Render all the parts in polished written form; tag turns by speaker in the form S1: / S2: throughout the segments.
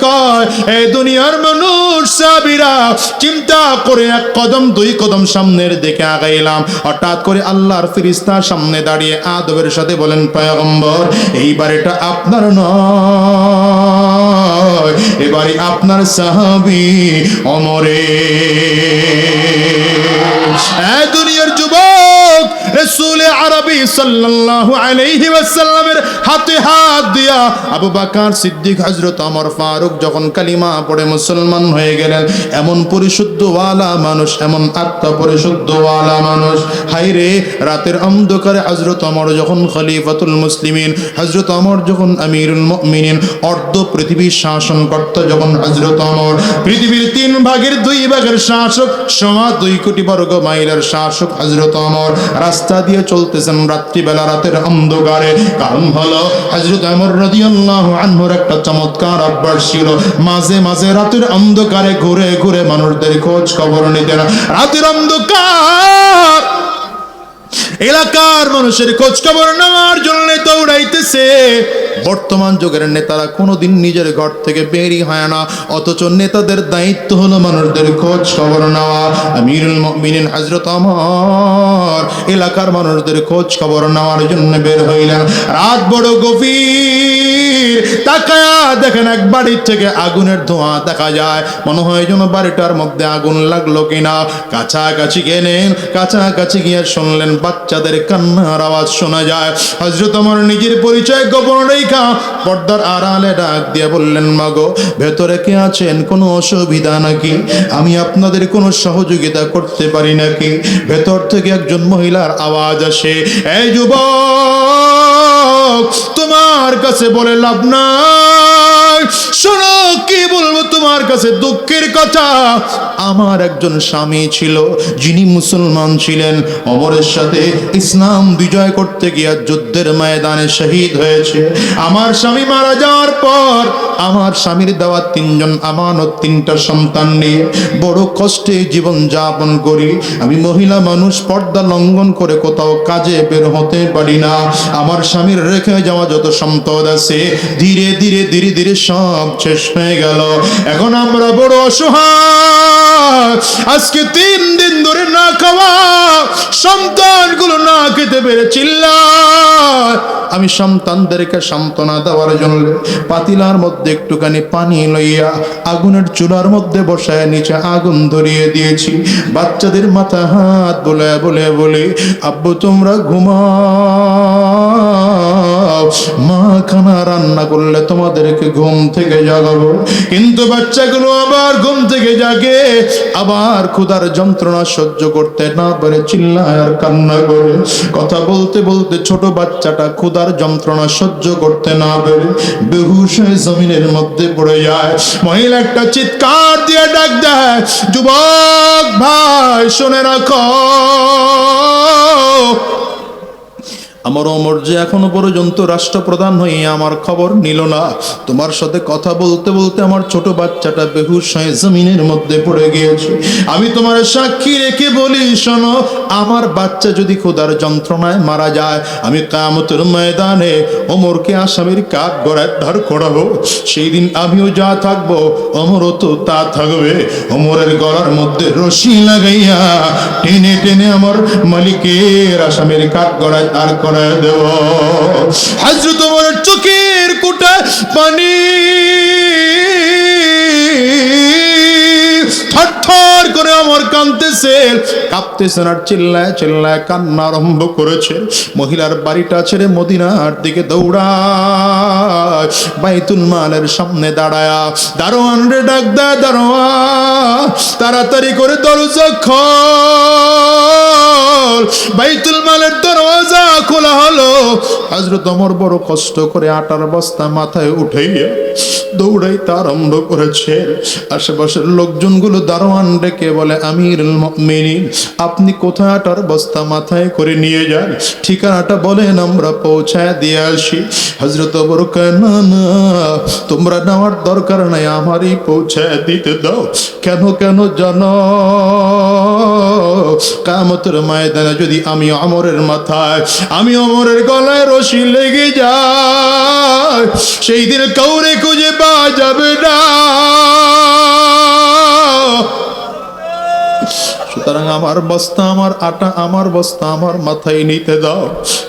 S1: কয় এই দুনিয়ার মানুষ সাহাবীরা চিন্তা করে এক কদম দুই কদম সামনের দিকে আগাইলাম, হঠাৎ করে আল্লাহর ফেরেশতা সামনে দাঁড়িয়ে আদবের সাথে বলেন, পয়গম্বর এইবার এটা আপনার নয়, এবারে আপনার সাহাবী ওমরের। দুনিয়ার যুবক রাসূল আরবী সাল্লাল্লাহু আলাইহি ওয়াসাল্লামের হাতে হাত দিয়া আবু বকর সিদ্দিক হযরত ওমর ফারুক যখন কালিমা পড়ে মুসলমান হয়ে গেলেন, এমন পরিশুদ্ধওয়ালা মানুষ, এমন আত্মা পরিশুদ্ধওয়ালা মানুষ, হায়রে রাতের অন্ধকারে হযরত ওমর যখন খলিফাতুল মুসলিমিন, হযরত ওমর যখন আমিরুল মুমিনিন, অর্ধ পৃথিবীর শাসনকর্তা যখন হযরত ওমর, পৃথিবীর 3 ভাগের 2 ভাগের শাসক, 2 কোটি বর্গ মাইলের শাসক হযরত ওমর রাস্তা দিয়ে চলতেছেন রাত্রিবেলা রাতের অন্ধকারে। কারণ হলো হযরত ওমর রাদিয়াল্লাহু আনহুর একটা চমৎকার অভ্যাস ছিল, মাঝে মাঝে রাতের অন্ধকারে ঘুরে ঘুরে মানুষদের খোঁজ খবর নিতেন। রাতের অন্ধকার এলাকার মানুষের খোঁজ খবর নেওয়ার জন্য দৌড়াইতেছে। বর্তমান যুগের নেতারা কোনোদিন নিজের ঘর থেকে বেরই হয় না, অথচ নেতাদের দায়িত্ব হলো মানুষদের খোঁজ খবর নেওয়া। আমিরুল মুমিনিন হযরত ওমর এলাকার মানুষদের খোঁজ খবর নেওয়ার জন্য বের হইলেন। রাত বড় গভীর, তাকায়া দেখেন এক বাড়ির থেকে আগুনের ধোঁয়া দেখা যায়, মনে হয় যেন বাড়িটার মধ্যে আগুন লাগলো কিনা। কাছাকাছি গেলেন, কাছাকাছি গিয়ে শুনলেন বাচ্চাদের কান্নার আওয়াজ শোনা যায়। হযরত ওমর নিজের পরিচয় গোপন রেখা পর্দার আড়ালে ডাক দিয়ে বললেন, মাগো ভেতরে কে আছেন? কোনো অসুবিধা নাকি? আমি আপনাদের কোনো সহযোগিতা করতে পারি নাকি? ভেতর থেকে একজন মহিলার আওয়াজ আসে, এই যুবক তোমার কাছে বলে লাভ নাই, শোনো কি বলবো তোমার কাছে দুঃখের কথা। আমার একজন স্বামী ছিল যিনি মুসলমান ছিলেন, ওমরের সাথে ইসলাম বিজয় করতে গিয়ে যুদ্ধের ময়দানে শহীদ হয়েছে। আমার স্বামী মারা যাওয়ার পর আমার স্বামীর দেওয়া 3 জন আমানত, 3টা সন্তান নিয়ে বড় কষ্টে জীবন যাপন করি। আমি মহিলা মানুষ, পর্দা লঙ্ঘন করে কোথাও কাজে বের হতে পারি না। আমার স্বামীর রেখে যাওয়া যত সম্পদ আছে ধীরে ধীরে ধীরে ধীরে সব শেষ হয়ে গেল। এখন আমরা বড় অসহায়, আজকে 3 দিন ধরে না খাওয়া, সন্তানগুলো না খেতে পেরে চিল্লায়। আমি সন্তানদেরকে সান্ত্বনা দেওয়ার জন্য পাতিলার মধ্যে একটুখানি পানি লইয়া আগুনের চুলার মধ্যে বসায় নিচে আগুন ধরিয়ে দিয়েছি। বাচ্চাদের মাথা হাত বলে বলে বলে, আব্বু তোমরা ঘুমাও, মা খানা রান্না করলে তোমাদেরকে ঘুম থেকে জাগাবো। কিন্তু বাচ্চাগুলো আবার ঘুম থেকে জাগে, আবার ক্ষুধার যন্ত্রণা সহ্য করতে না পারে চিল্লায় আর কান্না করে। কথা বলতে বলতে ছোট বাচ্চাটা ক্ষুধার যন্ত্রণা সহ্য করতে না পেরে বেহুশ হয়ে জমিনের মধ্যে পড়ে যায়। মহিলা একটা চিৎকার দিয়ে ডাক দেয়, যুবক ভাই শুনে রাখো, আমার ওমর যে এখনো পর্যন্ত রাষ্ট্রপ্রধান হয়ে আমার খবর নিল না। তোমার সাথে কথা বলতে বলতে আমার ছোট বাচ্চাটা বেহুশ হয়ে জমিনের মধ্যে পড়ে গিয়েছে। আমি তোমার সাক্ষী রেখে বলি, শোনো, আমার বাচ্চা যদি ক্ষুধার যন্ত্রণায় মারা যায়, আমি কিয়ামতের ময়দানে ওমরকে আসামির কাঠ গড়ায় দাঁড় করাবো। সেই দিন আমিও যা থাকবো, ওমরও তো তা থাকবে। ওমরের গলার মধ্যে রশি লাগাইয়া টেনে টেনে আমার মালিকের আসামির কাঠ গড়ায় দাঁড় করা দেব। হযরত ওমরের চোখের কোটা পানি থরথর করে ওমর কাঁদতেছে, কাঁপতেছেন আর চিল্লায় চিল্লায় কান্না আরম্ভ করেছে। মহিলার বাড়িটা ছেড়ে মদিনার দিকে দৌড়ায়, বাইতুল মালের সামনে দাঁড়ায়া দারোয়ান রে ডাক দেয়, দারোয়ান তাড়াতাড়ি করে দরজা খোল। বাইতুল মালের দরওয়াজা খোলা হলো। হযরত ওমর বড় কষ্ট করে আটার বস্তা মাথায় উঠাইয়া দৌড়াইতে আরম্ভ করেছে। আশেপাশের লোকজনগুলো দারোয়ান ডেকে বলে, আমিরুল মুমিনিন আপনি কোথায় আটার বস্তা মাথায় করে নিয়ে যান, ঠিকানাটা বলেন আমরা পৌঁছায় দিয়ে আসি। হযরত ওমর কয়, না না, তোমরা নেওয়ার দরকার নাই, আমারই পৌঁছায় দিতে দাও। কেন কেন জানো? কিয়ামতের ময়দানে যদি আমি ওমরের মাথায়, আমি ওমরের গলায় রশি লেগে যায়, সেই দিন কাউরে খুঁজে পাওয়া যাবে না। আমার বস্তা, আমার আটা, আমার বস্তা আমার মাথায় নিতে দাও।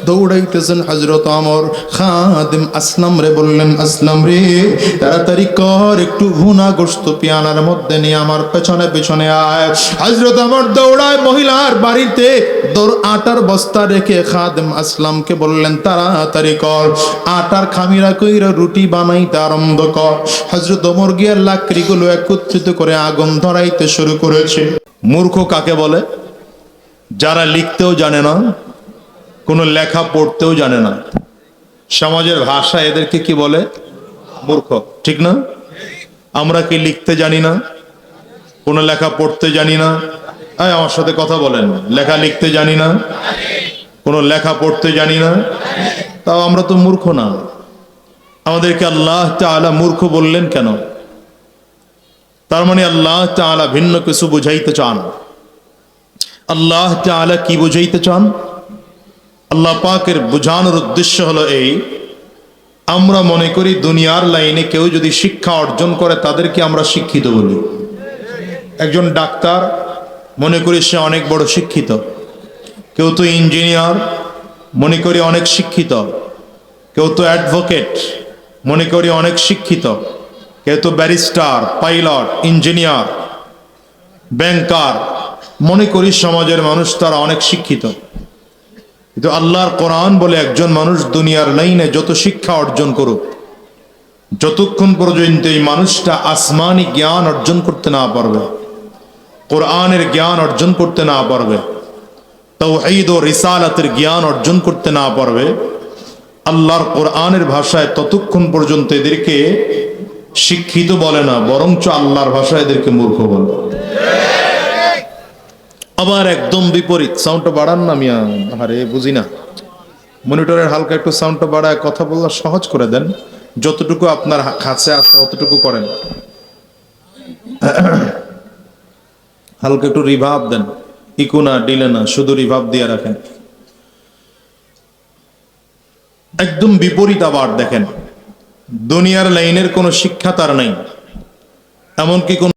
S1: দৌড়াইতেছেন হযরত ওমর। খাদেম আসলাম রে বললেন, আসলাম রে তাড়াতাড়ি কর, একটু ভুনা গোশত পিয়ানার মধ্যে নিয়ে আমার পেছনে পেছনে আয়। হযরত ওমর দৌড়ায় মহিলার বাড়িতে, আটার বস্তা রেখে খাদেম আসলামকে বললেন, তাড়াতাড়ি কর, আটার খামিরা কইরা রুটি বানাইতে আরম্ভ কর। হযরত ওমর গিয়া লাকড়িগুলো একত্রিত করে আগুন ধরাইতে শুরু করেছে। মূর্খ কাকে বলে? যারা লিখতেও জানে না, কোনো লেখা পড়তেও জানে না। সমাজের ভাষা এদেরকে কি বলে? মূর্খ, ঠিক না? আমরা কি লিখতে জানি না? কোনো লেখা পড়তে জানি না? আমার সাথে কথা বলেন। লেখা লিখতে জানি না, কোনো লেখা পড়তে জানি না, তাও আমরা তো মূর্খ না। আমাদেরকে আল্লাহ তাআলা মূর্খ বললেন কেন? তার মানে আল্লাহ তাআলা ভিন্ন কিছু বুঝাইতে চান। আল্লাহ তাআলা কি বুঝাইতে চান? আল্লাহ পাকের বোঝানোর উদ্দেশ্য হলো এই, আমরা মনে করি দুনিয়ার লাইনে কেউ যদি শিক্ষা অর্জন করে তাদেরকে আমরা শিক্ষিত বলি। একজন ডাক্তার মনে করি সে অনেক বড় শিক্ষিত। কেউ তো ইঞ্জিনিয়ার মনে করি অনেক শিক্ষিত। কেউ তো অ্যাডভোকেট মনে করি অনেক শিক্ষিত। কেউ তো ব্যারিস্টার, পাইলট, ইঞ্জিনিয়ার, ব্যাংকার মনে করি সমাজের মানুষ তারা অনেক শিক্ষিত। কিন্তু আল্লাহর কোরআন বলে একজন মানুষ দুনিয়ার লাইনে যত শিক্ষা অর্জন করুক, যতক্ষণ পর্যন্ত এই মানুষটা আসমানি জ্ঞান অর্জন করতে না পারবে, কোরআনের জ্ঞান অর্জন করতে না পারবে, তাওহীদ ও রিসালাতের জ্ঞান অর্জন করতে না পারবে, আল্লাহর কোরআনের ভাষায় ততক্ষণ পর্যন্ত এদেরকে শিক্ষিত বলে না, বরঞ্চ আল্লাহর ভাষায় এদেরকে মূর্খ বলে। আবার একদম বিপরীত। সাউন্ডটা বাড়ান না মিয়া, আরে বুঝি না। মনিটরের হালকা একটু সাউন্ডটা বাড়ায় কথা বলা সহজ করে দেন। যতটুকু আপনার কাছে আসে অতটুকু করেন। হালকা একটু রিভাব দেন, ইকো না, ডিলে না, শুধু রিভাব দিয়ে রাখেন। একদম বিপরীত। আবার দেখেন, দুনিয়ার লাইনের কোনো শিক্ষা তার নাই, এমনকি কোন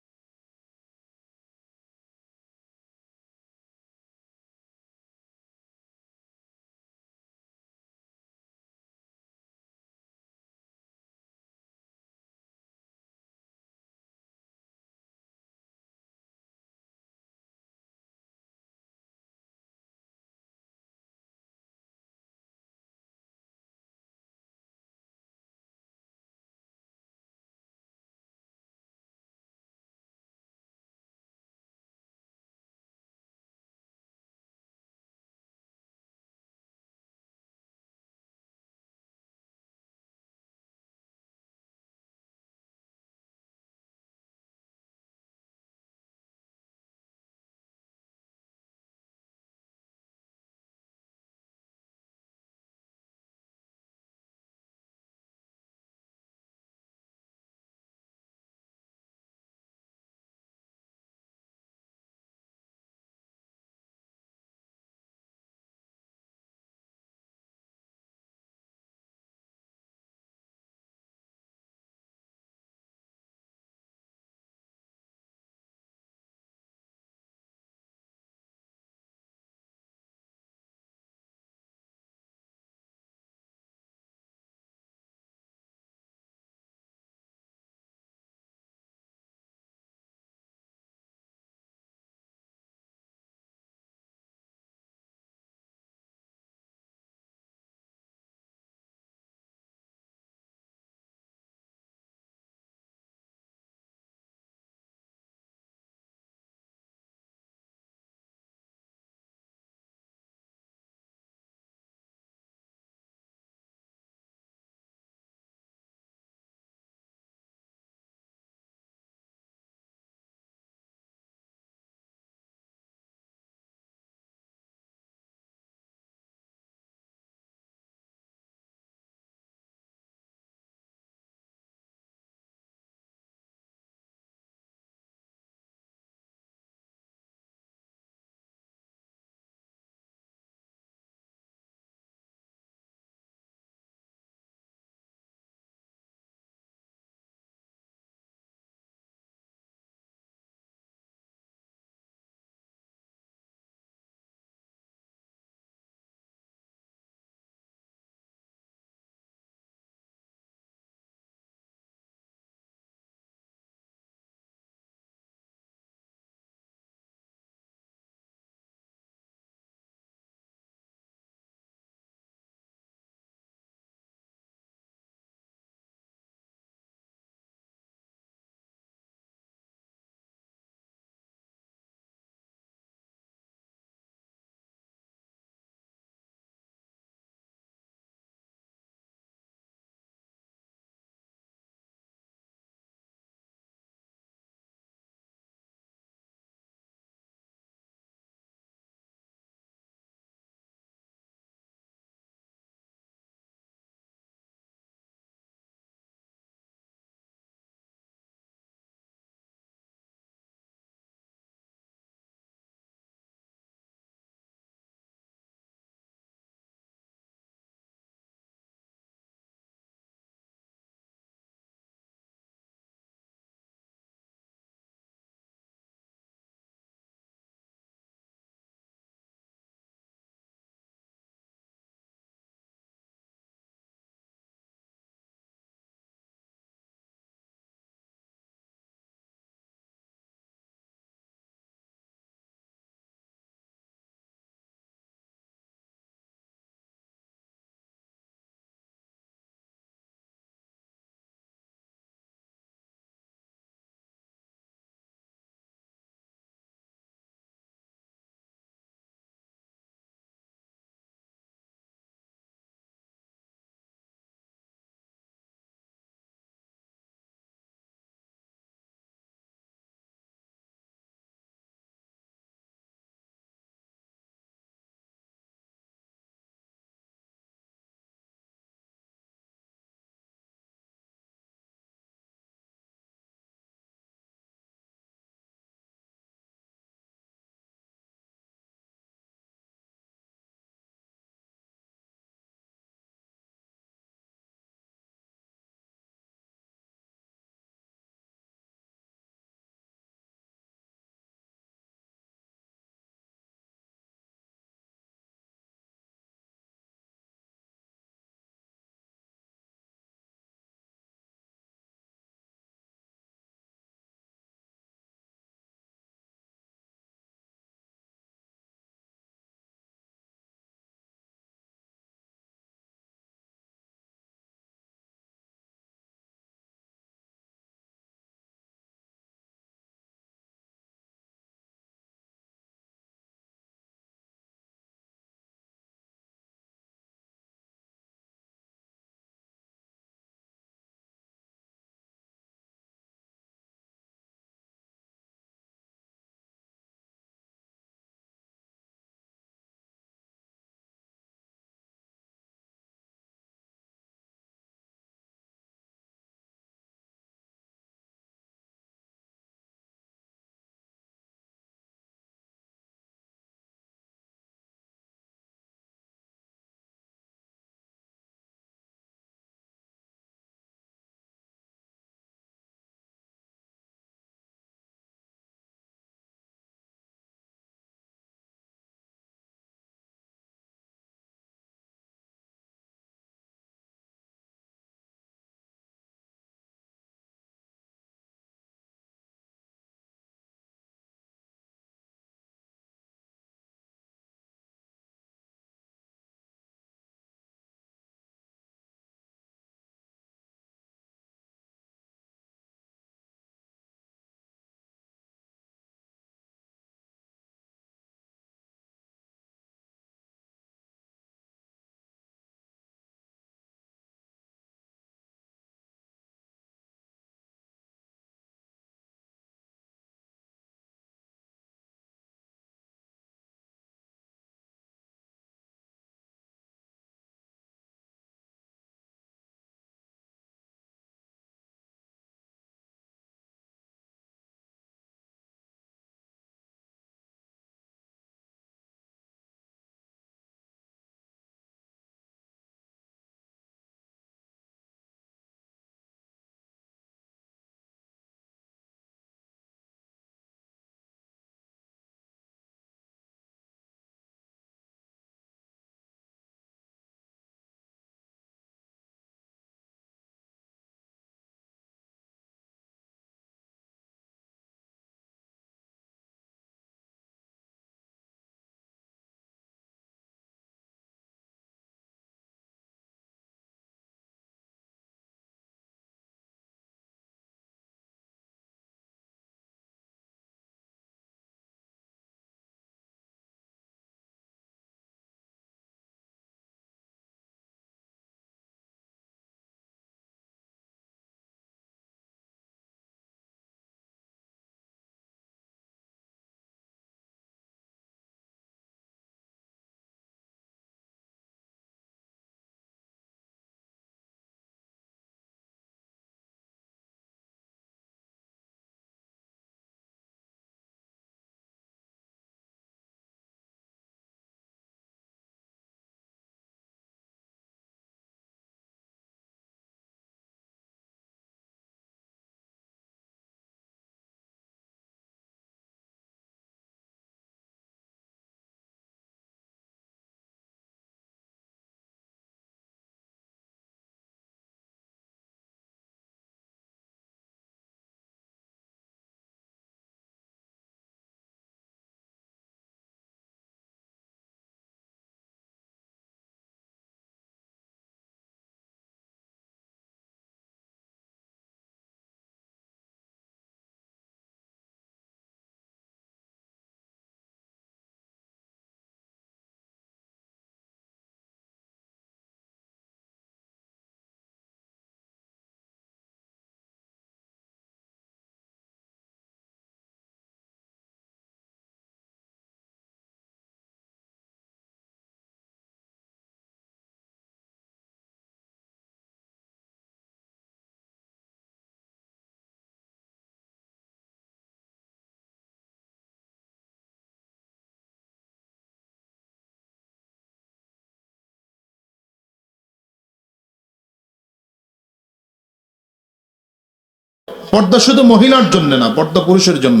S1: পর্দা শুধু মহিলার জন্য না, পর্দা পুরুষের জন্য।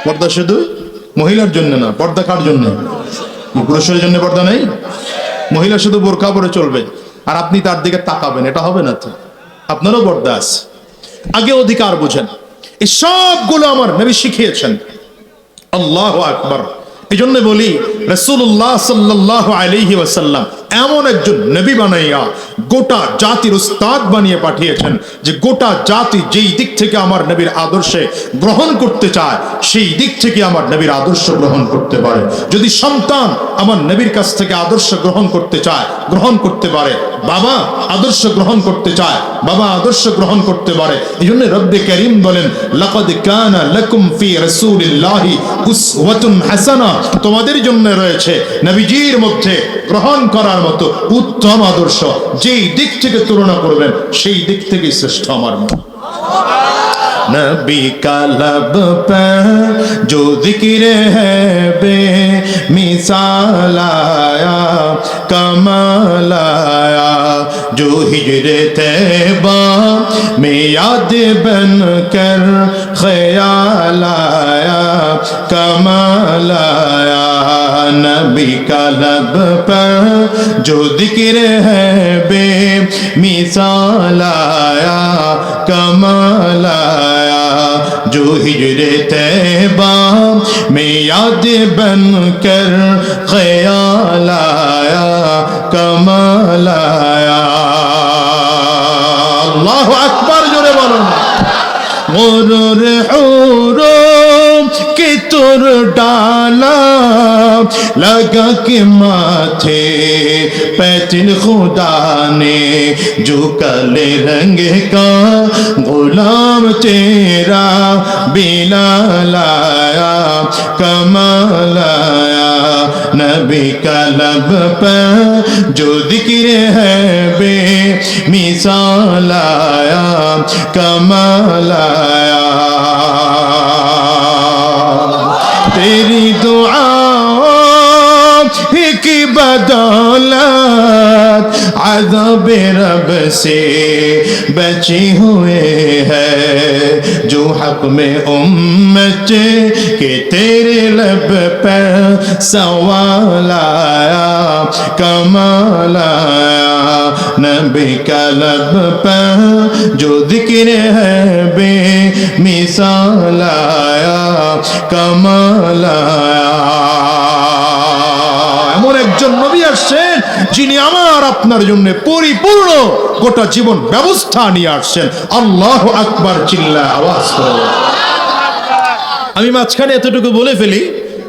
S1: পর্দা শুধু মহিলার জন্য না, পর্দা কার জন্য? পুরুষের জন্য পর্দা নেই? মহিলা শুধু বোরকা পরে চলবে আর আপনি তার দিকে তাকাবেন, এটা হবে না তো। আপনারও পর্দা আছে, আগে অধিকার বুঝেন। এই সবগুলো আমার নবী শিখিয়েছেন। আল্লাহু আকবার। এই জন্য বলি রাসূলুল্লাহ সাল্লাল্লাহু আলাইহি ওয়াসাল্লাম এমন একজন নবী বানাইয়া গোটা জাতির উস্তাদ বানিয়ে পাঠিয়েছেন যে গোটা জাতি যেই দিক থেকে আমার নবীর আদর্শে গ্রহণ করতে চায় সেই দিক থেকে আমার নবীর আদর্শ গ্রহণ করতে পারে। যদি সন্তান আমার নবীর কাছ থেকে আদর্শ গ্রহণ করতে চায়, গ্রহণ করতে পারে। বাবা আদর্শ গ্রহণ করতে চায়, বাবা আদর্শ গ্রহণ করতে পারে। এই জন্য রব্বে কারীম বলেন, লাকাদ কানা লাকুম ফি রাসূলিল্লাহি উসওয়াতুন হাসানাহ, তোমাদের জন্য রয়েছে নবীজির মধ্যে গ্রহণ করার মতো উত্তম আদর্শ। যেই দিক থেকে তুলনা করবেন সেই দিক থেকে শ্রেষ্ঠ আমার মত। नबी का लब पर जो जिक्र है बे मिसाल आया, कमाल आया, जो हिजरे तैबा में याद बन कर ख्याल आया, कमाल आया। नबी का लब पर जो जिक्र है बे मिसाल आया, कमाल आया, जो हिजरे तैबा में याद बन कर ख्याल आया, कमाल आया। अल्लाहु अकबर, जोरे बोलो ना। गुरूर हुरूम के तुर डाला लगा के माथे पैतिल खुदा ने, जो काले रंग का गुलाम तेरा बिलाल आया, कमाल आया। नबी का लब पर जो जिक्र है बे मिसाल आया, कमाल आया। तेरी दुआओं की बदौलत अज़ाब रब से बचे हुए हैं, जो हक में उम्मत के तेरे लब पर सवाल आया, कमाल आया। नबी का लब पर जो जिक्र है बे मिसाल आया, कमाल आया। এমন একজন নবী আসছেন যিনি আমার আপনার জন্য পরিপূর্ণ গোটা জীবন ব্যবস্থা নিয়ে আসছেন। আল্লাহু আকবার, চিল্লায় আওয়াজ করে। আমি মাঝখানে এতটুকু বলে ফেলি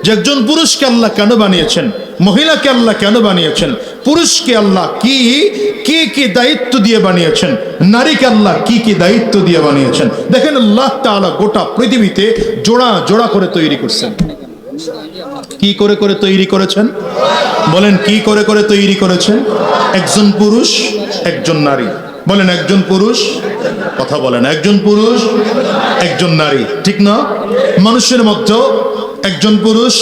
S1: যে একজন পুরুষকে আল্লাহ কেন বানিয়েছেন, মহিলাকে আল্লাহ কেন বানিয়েছেন, পুরুষকে আল্লাহ কি কি দায়িত্ব দিয়ে বানিয়েছেন, নারীকে আল্লাহ কি দায়িত্ব দিয়ে বানিয়েছেন। দেখেন আল্লাহ তাআলা গোটা পৃথিবীতে জোড়া জোড়া করে তৈরি করছেন। কি করে করে তৈরি করেছেন বলেন? কি করে করে তৈরি করেছেন? একজন পুরুষ, একজন নারী। বলেন একজন পুরুষ, কথা বলেন, একজন পুরুষ, একজন নারী, ঠিক না? মানুষের মধ্যে একজন পুরুষ,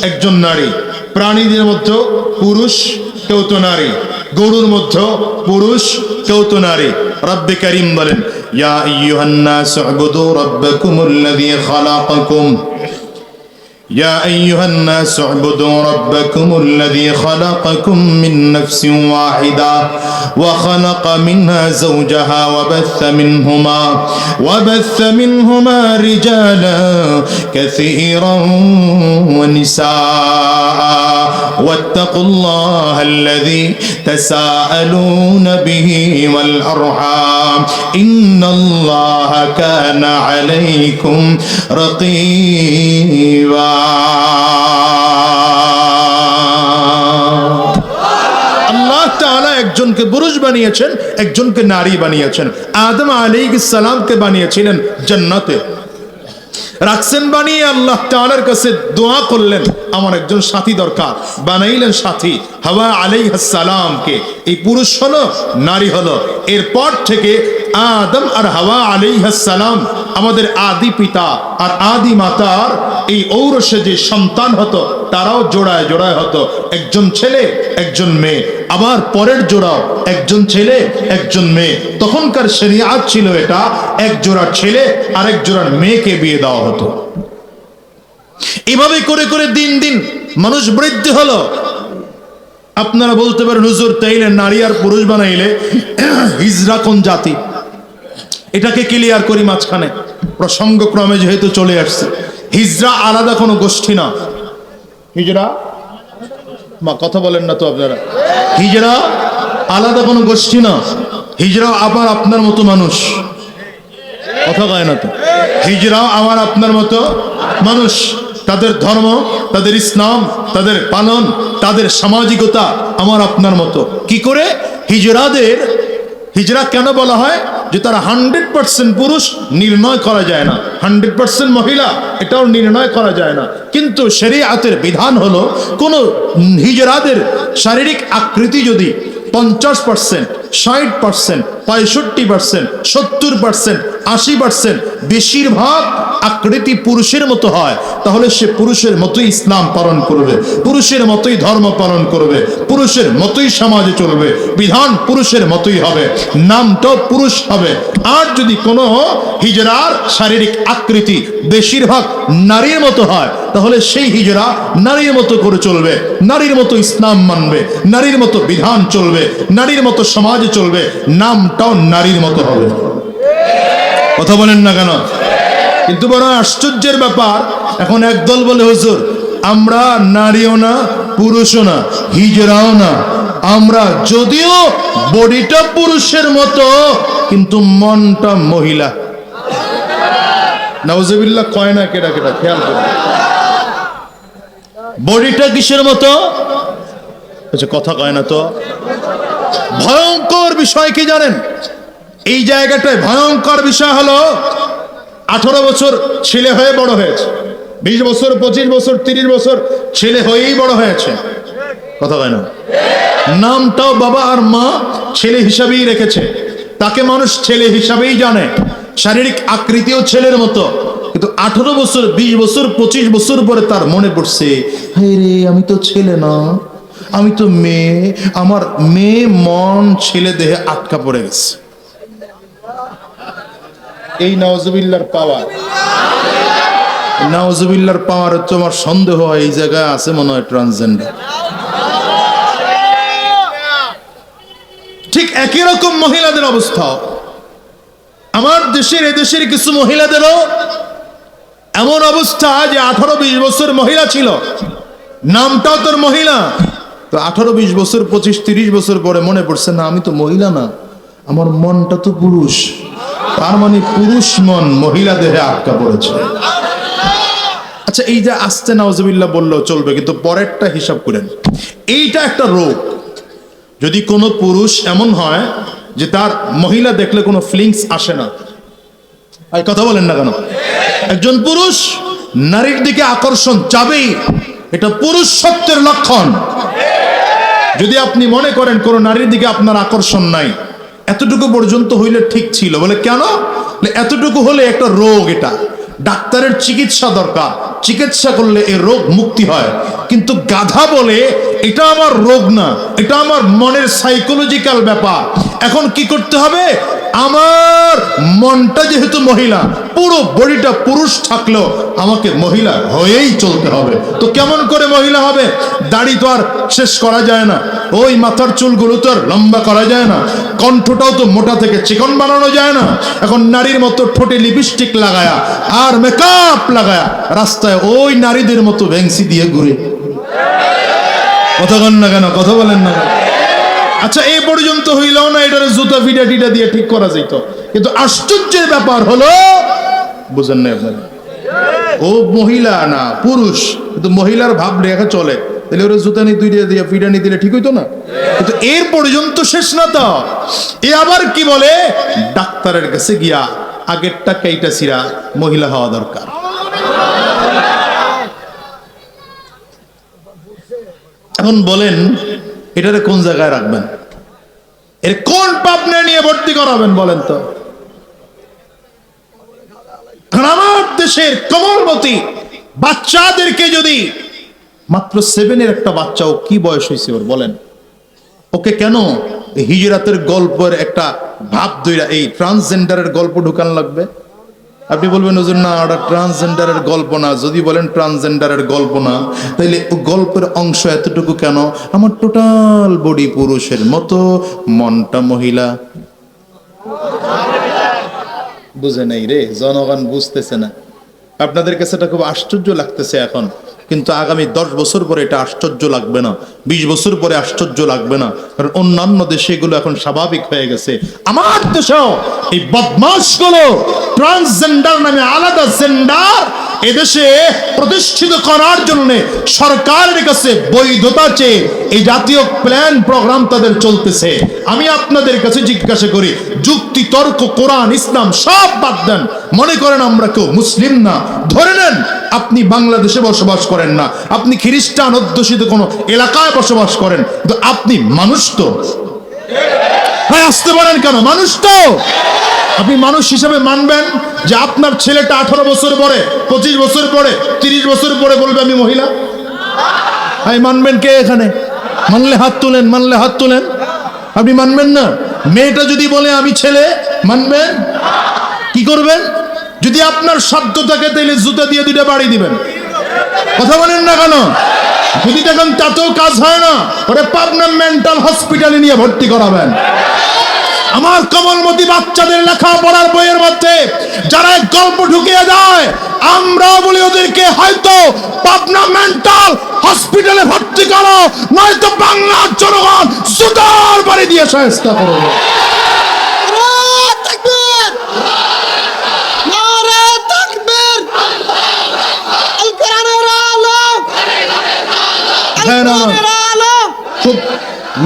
S1: একজন নারী। প্রাণীদের মধ্যে পুরুষ, কেউ তো নারী। গরুর মধ্যে পুরুষ, কেউ তো নারী। রব্বে কারীম বলেন, ইয়া আইয়ুহান নাস উবুদু রাব্বাকুমুল্লাযী খালাকাকুম, يا أيها الناس اعبدوا ربكم الذي خلقكم من نفس واحدة وخلق منها زوجها وبث منهما رجالا كثيرا ونساء واتقوا الله الذي تساءلون به والأرحام إن الله كان عليكم رقيبا। আল্লাহ তাআলা একজনকে পুরুষ বানিয়েছেন, একজনকে নারী বানিয়েছেন। আদম আলাইহিস সালামকে বানিয়েছিলেন জান্নাতে, রাখছেন বানিয়ে আল্লাহ তাআলার কাছে দোয়া করলেন আমার একজন সাথী দরকার, বানাইলেন সাথী হাওয়া আলাইহিস সালামকে। এই পুরুষ হলো, নারী হলো। এরপর থেকে আদম আর হাওয়া আলাইহিস সালাম আমাদের আদি পিতা আর আদি মাতার এই ঔরসে যে সন্তান হতো তারাও জোড়ায় জোড়ায় হতো, একজন ছেলে একজন মেয়ে। আবার পরের জোড়াও একজন ছেলে একজন মেয়ে। তখনকার শরিয়াত ছিল এটা, এক জোড়া ছেলে আরেক জোড়ার মেয়েকে বিয়ে দেওয়া হতো। এভাবে করে করে দিন দিন মানুষ বৃদ্ধি হলো। আপনারা বলতে পারেন হুজুর তাইলে নারী আর পুরুষ বানাইলে হিজরা কোন জাতি? এটাকে ক্লিয়ার করি মাঝখানে, প্রসঙ্গক্রমে যেহেতু চলে আসছে। হিজরা আলাদা কোনো গোষ্ঠী না। হিজরা মা কথা বলেন না তো আপনারা, হিজরা আলাদা কোনো গোষ্ঠী না। হিজরা আবার আপনার মতো মানুষ, কথা কয় না তো। হিজরা আমার আপনার মতো মানুষ, তাদের ধর্ম, তাদের ইসলাম, তাদের পালন, তাদের সামাজিকতা আমার আপনার মতো। কি করে হিজরা কেন বলা হয়? যে তারা 100% পুরুষ নির্ণয় করা যায় না, 100% মহিলা এটাও নির্ণয় করা যায় না। কিন্তু শরিয়াতের বিধান হলো কোন হিজরাদের শারীরিক আকৃতি যদি 50%, 60%, 65%, 70%, 80% বেশিরভাগ আকৃতি পুরুষের মতো হয়, তাহলে সে পুরুষের মতোই ইসলাম পালন করবে, পুরুষের মতোই ধর্ম পালন করবে, পুরুষের মতোই সমাজে চলবে, বিধান পুরুষের মতোই হবে, নামটাও পুরুষ হবে। আর যদি কোনো হিজরার শারীরিক আকৃতি বেশিরভাগ নারীর মতো হয়, তাহলে সেই হিজরা নারীর মতো করে চলবে, নারীর মতো ইসলাম মানবে, নারীর মতো বিধান চলবে, নারীর মতো সমাজে চলবে, নামটাও নারীর মতো হবে। কথা বলেন না কেন? কিন্তু বড় আশ্চর্যের ব্যাপার, এখন একদল বলে হুজুর আমরা নারীও না পুরুষও না হিজরাও না, আমরা যদিও বডিটা পুরুষের মতো কিন্তু মনটা মহিলা। নাউজুবিল্লাহ কয় না কেডা কেডা, খেয়াল করুন। বডিটা কিসের মতো? কথা কয় না তো। ভয়ঙ্কর বিষয় কি জানেন? এই জায়গাটায় ভয়ঙ্কর বিষয় হলো 18 বছর ছেলে হয়ে বড় হয়েছে, 20 বছর 25 বছর 30 বছর ছেলে হয়েই বড় হয়েছে। কথা কয় না। নামটাও বাবা আর মা ছেলে হিসাবেই রেখেছে, তাকে মানুষ ছেলে হিসাবেই জানে, শারীরিক আকৃতিও ছেলের মতো। কিন্তু 18 বছর 20 বছর 25 বছর পরে তার মনে পড়ছে, হায় রে আমি তো ছেলে না, আমি তো মেয়ে, আমার মেয়ে মন ছেলে দেহে আটকা পড়ে গেছে। এই নাউজুবিল্লাহর পাওয়ার, নাউজুবিল্লাহর পাওয়ার হচ্ছে আমার সন্দেহ হয় এই জায়গায় আছে মনে হয় ট্রান্সজেন্ডার। ঠিক একই রকম মহিলাদের অবস্থা। আমার দেশের এদেশের কিছু মহিলাদেরও এমন অবস্থা যে 18-20 বছর মহিলা ছিল, নামটাও তোর মহিলা, তো 18-20 বছর 25-30 বছর পরে মনে পড়ছে না আমি তো মহিলা না, আমার মনটা তো পুরুষ। তার মানে পুরুষ মন মহিলা দেহে আটকা পড়েছে। আচ্ছা এই যে আস্তে নাউজুবিল্লাহ বললেও চলবে, কিন্তু পরেরটা হিসাব করেন। এইটা একটা রোগ। যদি কোনো পুরুষ এমন হয় যে তার মহিলা দেখলে কোনো ফিলিংস আসে না, আর কথা বলেন না কেন? একজন পুরুষ নারীর দিকে আকর্ষণ যাবেই, এটা পুরুষ সত্যের লক্ষণ। যদি আপনি মনে করেন কোন নারীর দিকে আপনার আকর্ষণ নাই, এতটুকু পর্যন্ত হইলে ঠিক ছিল। বলে কেন? এতটুকু হলে একটা রোগ, এটা ডাক্তারের চিকিৎসা দরকার, চিকিৎসা করলে এই রোগ মুক্তি হয়। কিন্তু গাধা বলে এটা আমার রোগ না, এটা আমার মনের সাইকোলজিক্যাল ব্যাপার। এখন কি করতে হবে? আমার মনটা যেহেতু মহিলা, পুরো বডিটা পুরুষ থাকলেও আমাকে মহিলা হয়েই চলতে হবে। তো কেমন করে মহিলা হবে? দাড়ি তো আর শেষ করা যায় না, ওই মাথার চুলগুলো তো আর লম্বা করা যায় না, কণ্ঠটাও তো মোটা থেকে চিকন বানানো যায় না। এখন নারীর মতো ঠোঁটে লিপস্টিক লাগায়া আর মেকআপ লাগায়া রাস্তায় ওই নারীদের মতো ভেংসি দিয়ে ঘুরে। কথা বলেন না কেন? কথা বলেন না। আচ্ছা এই পর্যন্ত হইলেও না, এটার জুতা ফিটা টিটা দিয়ে ঠিক করা যেত। কিন্তু আশ্চর্যের ব্যাপার হলো, বুঝেন না আপনারা, ও মহিলা না পুরুষ, কিন্তু মহিলার ভাব রেখা চলে, তাহলে ওরা জুতা নিয়ে দুই দিয়ে ফিটা নিয়ে দিলে ঠিক হইতো না? কিন্তু এর পর্যন্ত শেষ না তো, এ আবার কি বলে, ডাক্তারের কাছে গিয়া আগেরটা কেইটা সিরা মহিলা হওয়া দরকার। এখন বলেন এটারে কোন জায়গায় রাখবেন? এর কোন পাবনা নিয়ে ভর্তি করাবেন বলেন তো? আমার দেশের কোমলমতি বাচ্চাদেরকে যদি মাত্র 7 এর একটা বাচ্চাও, কি বয়স হয়েছে ওর বলেন, ওকে কেন হিজরাতের গল্পের একটা ভাব দইরা এই ট্রান্সজেন্ডারের গল্প ঢুকান লাগবে? আপনি বলবেন হুজুর না, ওটা ট্রান্সজেন্ডারের গল্প না। যদি বলেন ট্রান্সজেন্ডারের গল্প না, তাইলে ও গল্পের অংশ এতটুকু কেন? আমার টোটাল বডি পুরুষের মতো, মনটা মহিলা। বুঝে নাই রে, জনগণ বুঝতেছে না। আপনাদের কাছে এটা খুব আশ্চর্য লাগতেছে এখন, কিন্তু আগামী 10 বছর পরে এটা আশ্চর্য লাগবে না, 20 বছর পরে আশ্চর্য লাগবে না, কারণ অন্যান্য দেশে এগুলো এখন স্বাভাবিক হয়ে গেছে। আমার দেশেও এই বদমাশগুলো ট্রান্সজেন্ডার নামে আলাদা জেন্ডার এদেশে প্রতিষ্ঠিত করার জন্য সরকারের কাছে বৈধতা চেয়ে এই জাতীয় প্ল্যান প্রোগ্রাম তাদের চলতেছে। আমি আপনাদের কাছে জিজ্ঞাসা করি, যুক্তি তর্ক কোরআন ইসলাম সব বাদ দেন, মনে করেন আমরা কেউ মুসলিম না, ধরে নেন আপনি বাংলাদেশে বসবাস করেন না, আপনি খ্রিস্টান অধ্যুষিত কোনো এলাকায় বসবাস করেন, তো আপনি মানুষ তো? হ্যাঁ, আসতে পারেন কেন? মানুষ তো। আপনি মানুষ হিসেবে মানবেন যে আপনার ছেলেটা 18 বছর পরে, 25 বছর পরে, 30 বছর পরে বলবে আমি মহিলা? হ্যাঁ, মানবেন কে এখানে? মানলে হাত তুলেন, মানলে হাত তুলেন। আপনি মানবেন না? মেয়েটা যদি বলে আমি ছেলে, মানবেন? কি করবেন? যদি আপনার সাধ্য থাকে তাহলে জুতা দিয়ে 2টা বাড়ি দিবেন। কথা বলেন না কেন? যদি দেখেন তাতেও কাজ হয় না, ওরে পাবনা মেন্টাল হসপিটালে নিয়ে ভর্তি করাবেন। আমার কমলমতি বাচ্চাদের লেখাপড়ার বইয়ের মধ্যে যারা এক গল্প ঢুকিয়ে দেয়, আমরাও বলি ওদেরকে হয়তো পাবনা মেন্টাল হসপিটালে ভর্তি করো, নয়তো বাংলার জনগণ জুতার বাড়ি দিয়ে শায়েস্তা করো। খুব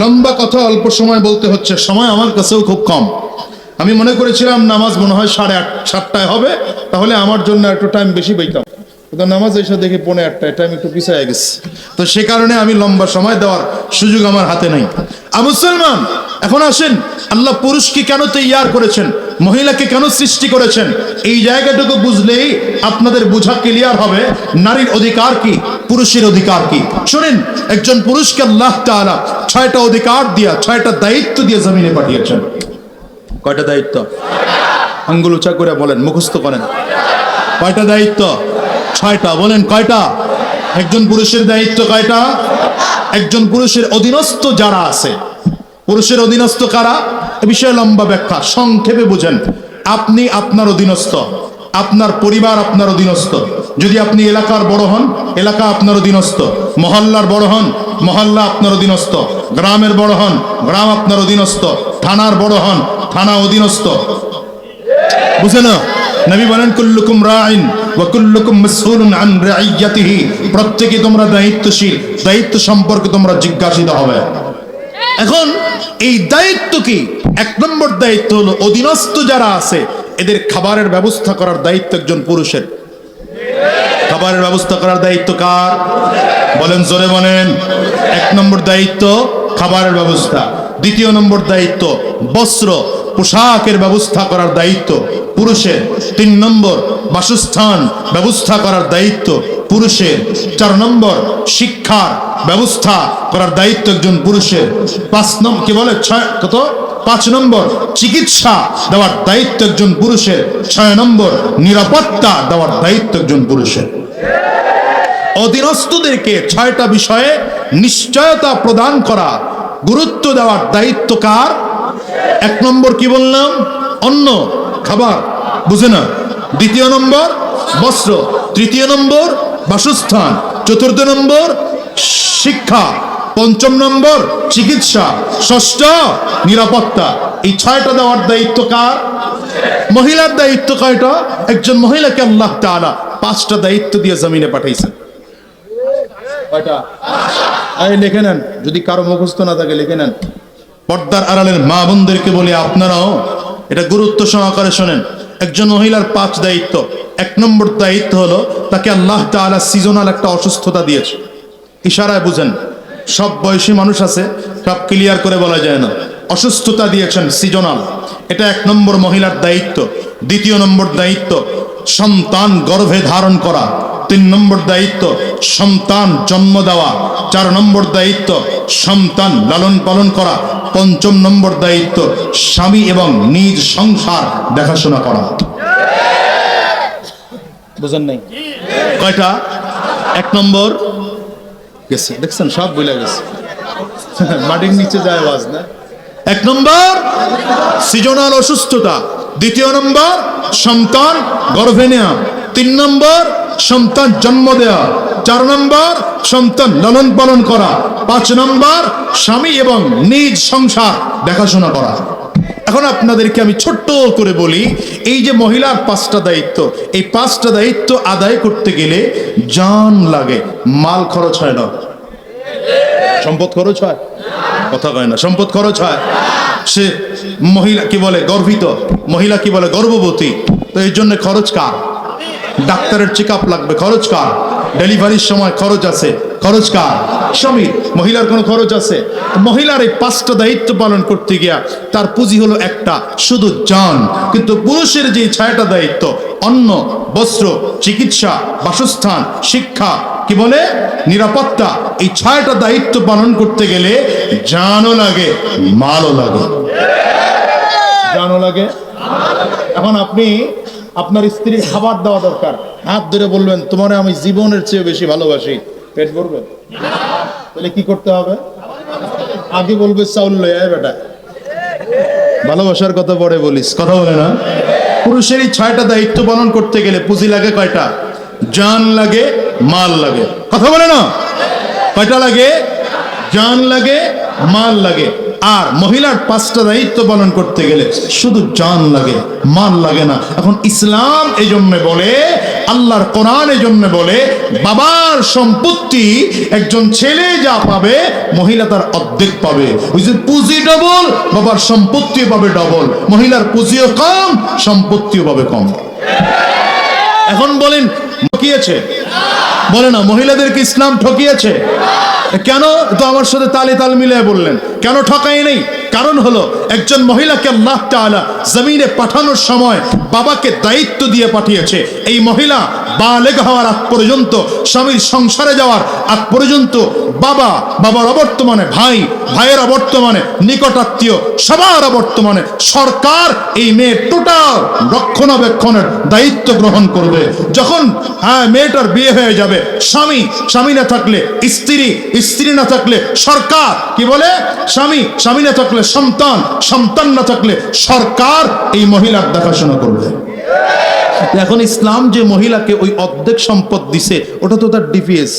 S1: লম্বা কথা অল্প সময় বলতে হচ্ছে, সময় আমার কাছেও খুব কম। আমি মনে করেছিলাম নামাজ মনে হয় 7:30 হবে, তাহলে আমার জন্য একটু টাইম বেশি পাইতাম, কিন্তু নামাজ এসে দেখি 8:45, টাইম একটু পিছিয়ে গেছে। তো সে কারণে আমি লম্বা সময় দেওয়ার সুযোগ আমার হাতে নাই। মুসলমান, এখন আসেন, আল্লাহ পুরুষকে কেন তৈয়ার করেছেন, মহিলাকে কেন সৃষ্টি করেছেন, এই জায়গাটুকু বুঝলেই আপনাদের বোঝা ক্লিয়ার হবে নারীর অধিকার কি, পুরুষের অধিকার কি। শুনেন, একজন পুরুষকে আল্লাহ তাআলা 6টা অধিকার দিয়া, 6টা দায়িত্ব দিয়ে জমিনে পাঠিয়েছেন। কয়টা দায়িত্ব? আঙ্গুল উঁচা করে বলেন, মুখস্থ করেন। কয়টা দায়িত্ব? 6টা। বলেন কয়টা? একজন পুরুষের দায়িত্ব কয়টা? একজন পুরুষের অধীনস্থ যারা আছে, পুরুষের অধীনস্থ কারা, এ বিষয়ে লম্বা ব্যাখ্যা, সংক্ষেপে বুঝেন। আপনি আপনার অধীনস্থ, আপনার পরিবার আপনার অধীনস্থ। যদি আপনি এলাকার বড় হন, এলাকা আপনার অধীনস্থ। মহল্লার বড় হন, মহল্লা আপনার অধীনস্থ। গ্রামের বড় হন, গ্রাম আপনার অধীনস্থ। থানার বড় হন, থানা অধীনস্থ। বুঝে না? নবী বলেন কুল্লুকুম রাইন ওয়া কুল্লুকুম মাসউলুন আন রাইয়াতিহি, প্রত্যেকই তোমরা দায়িত্বশীল, দায়িত্ব সম্পর্কে তোমরা জিজ্ঞাসিত হবে। এখন এই দায়িত্ব কি? 1 নম্বর দায়িত্ব হলো অধীনস্থ যারা আছে এদের খাবারের ব্যবস্থা করার দায়িত্ব একজন পুরুষের। খাবারের ব্যবস্থা করার দায়িত্ব কার? বলেন, জোরে বলেন। 1 নম্বর দায়িত্ব খাবারের ব্যবস্থা। 2 নম্বর দায়িত্ব বস্ত্র পোশাকের ব্যবস্থা করার দায়িত্ব পুরুষের। 3 নম্বর বাসস্থান ব্যবস্থা করার দায়িত্ব পুরুষের। 4 নম্বর শিক্ষার ব্যবস্থা করার দায়িত্ব একজন পুরুষের। 5 নম্বর কি বলে 5 নম্বর চিকিৎসা দেওয়ার দায়িত্ব একজন পুরুষের। 6 নম্বর নিরাপত্তা দেওয়ার দায়িত্ব একজন পুরুষের। অধীনস্থদেরকে 6টা বিষয়ে নিশ্চয়তা প্রদান করা, গুরুত্ব দেওয়ার দায়িত্ব কার? 1 নম্বর কি বললাম? অন্ন, খাবার, বুঝে না? 2 নম্বর বস্ত্র, 3 নম্বর বাসস্থান, 4 নম্বর শিক্ষা, 5 নম্বর চিকিৎসা, 6 নিরাপত্তা। এই 6টা দেওয়ার দায়িত্ব কার? মহিলার দায়িত্ব কয়টা? একজন মহিলাকে আল্লাহ তাআলা 5টা দায়িত্ব দিয়ে জমিনে পাঠাইছেন। কয়টা? এই লিখে নেন, যদি কারো মুখস্থ না থাকে লিখে নেন। পর্দার আড়ালের মা বোনদেরকে বলি, আপনারাও এটা গুরুত্ব সহকারে শোনেন। একজন মহিলার 5 দায়িত্ব। 1 নম্বর দায়িত্ব হলো তাকে আল্লাহ তাআলা সিজনাল একটা অসুস্থতা দিয়েছে। ইশারায় বুঝেন, সব বয়সী মানুষ আছে, সব ক্লিয়ার করে বলা যায় না। অসুস্থতা দিয়েছেন সিজনাল, এটা 1 নম্বর মহিলার দায়িত্ব। 2 নম্বর দায়িত্ব সন্তান গর্ভে ধারণ করা। 3 নম্বর দায়িত্ব সন্তান জন্ম দেওয়া, 4 নম্বর দায়িত্ব সন্তান লালন পালন করা, 5 নম্বর দায়িত্ব স্বামী এবং নিজ সংসার দেখাশোনা করা। বুঝেন নাই? কয়টা? 1 নম্বর গেছে, দেখছেন সব বলে গেছে, মাটির নিচে যায় আওয়াজ না। 1 নম্বর সিজনাল অসুস্থতা, 2 নম্বর সন্তান গর্ভে নেওয়া, 3 নম্বর সন্তান জন্ম দেওয়া, 4 নম্বর সন্তান লালন পালন করা, 5 নম্বর স্বামী এবং নিজ সংসার দেখাশোনা করা। এখন আপনাদেরকে আমি ছোট্ট করে বলি, এই যে মহিলার 5টা দায়িত্ব, এই 5টা দায়িত্ব আদায় করতে গেলে জান লাগে, মাল খরচ হয় না। সম্পদ খরচ হয়? কথা কয় না। সম্পদ খরচ হয়। সে মহিলা কি বলে গর্ভিত, মহিলা কি বলে গর্ভবতী, তো এই জন্য খরচ কার? ডাক্তারের চেক আপ লাগবে, খরচ কার? ডেলিভারির সময় খরচ আছে, খরচ কার? স্বামী। মহিলার কোনো খরচ আছে? মহিলার এই 5টা দায়িত্ব পালন করতে গিয়া তার পুঁজি হলো একটা, শুধু জান। কিন্তু পুরুষের যে 6টা দায়িত্ব, অন্ন, বস্ত্র, চিকিৎসা, বাসস্থান, শিক্ষা, কি বলে নিরাপত্তা, এই 6টা দায়িত্ব পালন করতে গেলে জানও লাগে, মালও লাগে। জানও লাগে। এখন আপনি আপনার স্ত্রীর খাবার দেওয়া দরকার, হাত ধরে বলবেন তোমারে আমি জীবনের চেয়ে বেশি ভালোবাসি, পেট ভরবে? তাহলে কি করতে হবে? আগে বলবে চাউল লয়ে আয় বেটা, ভালোবাসার কথা পরে বলিস, কথা বলে না? পুরুষের এই 6টা দায়িত্ব পালন করতে গেলে পুঁজি লাগে কয়টা? জান লাগে, মাল লাগে, কথা বলে না? কয়টা লাগে? জান লাগে, মাল লাগে। আর মহিলার 5টা দায়িত্ব পালন করতে গেলে শুধু জান লাগে, মাল লাগে না। এখন ইসলাম এই জন্য বলে, আল্লাহর কোরআন এই জন্য বলে, বাবার সম্পত্তি একজন ছেলে যা পাবে মহিলা তার অর্ধেক পাবে। ওই যে পুঁজি ডবল, বাবার সম্পত্তিও পাবে ডবল। মহিলার পুঁজিও কম, সম্পত্তিও পাবে কম। এখন বলেন ঠকিয়েছে? বলে না, মহিলাদেরকে ইসলাম ঠকিয়েছে কেন? তো আমার সাথে তালে তাল মিলিয়ে বললেন কেন ঠকাই নেই? কারণ হলো একজন মহিলাকে আল্লাহ তাআলা জমিনে পাঠানোর সময় বাবাকে দায়িত্ব দিয়ে পাঠিয়েছে। এই মহিলা বালেগ হওয়ার আগ পর্যন্ত, স্বামীর সংসারে যাওয়ার আগ পর্যন্ত বাবার অবর্তমানে ভাই, ভাইয়ের অবর্তমানে নিকটাত্মীয়, সবার অবর্তমানে সরকার এই মেয়ের টোটাল রক্ষণাবেক্ষণের দায়িত্ব গ্রহণ করবে। যখন মেয়েটার বিয়ে হয়ে যাবে, স্বামী না থাকলে স্ত্রী, স্ত্রী না থাকলে সরকার, কি বলে স্বামী না থাকলে সন্তান না থাকলে সরকার এই মহিলার দেখাশোনা করবে। এখন ইসলাম যে মহিলাকে ওই অর্ধেক সম্পদ দিছে, ওটা তো তার ডিপিএস।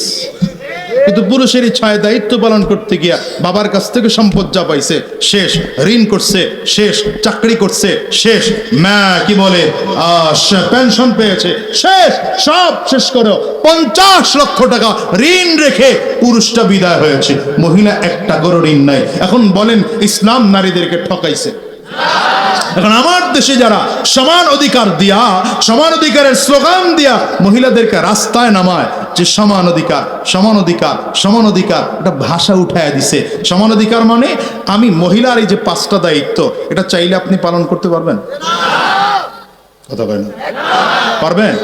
S1: কিন্তু পুরুষের এই 6 দায়িত্ব পালন করতে গিয়া বাবার কাছ থেকে সম্পদ যা পাইছে শেষ, ঋণ করছে শেষ, চাকরি করছে শেষ, কি বলে পেনশন পেয়েছে শেষ, সব শেষ করে 50 লক্ষ টাকা ঋণ রেখে পুরুষটা বিদায় হয়েছে, মহিলা 1 টাকারও ঋণ নাই। এখন বলেন ইসলাম নারীদেরকে ঠকাইছে? এখন আমার দেশে যারা সমান অধিকার দিয়া, সমান অধিকারের স্লোগান দিয়া মহিলাদেরকে রাস্তায় নামায় যে সমান অধিকার, সমান অধিকার, সমান অধিকার, এটা ভাষা উঠায় দিছে। সমান অধিকার মানে আমি মহিলার এই যে 5টা দায়িত্ব, এটা চাইলে আপনি পালন করতে পারবেন? কথা বলেন, পারবেন?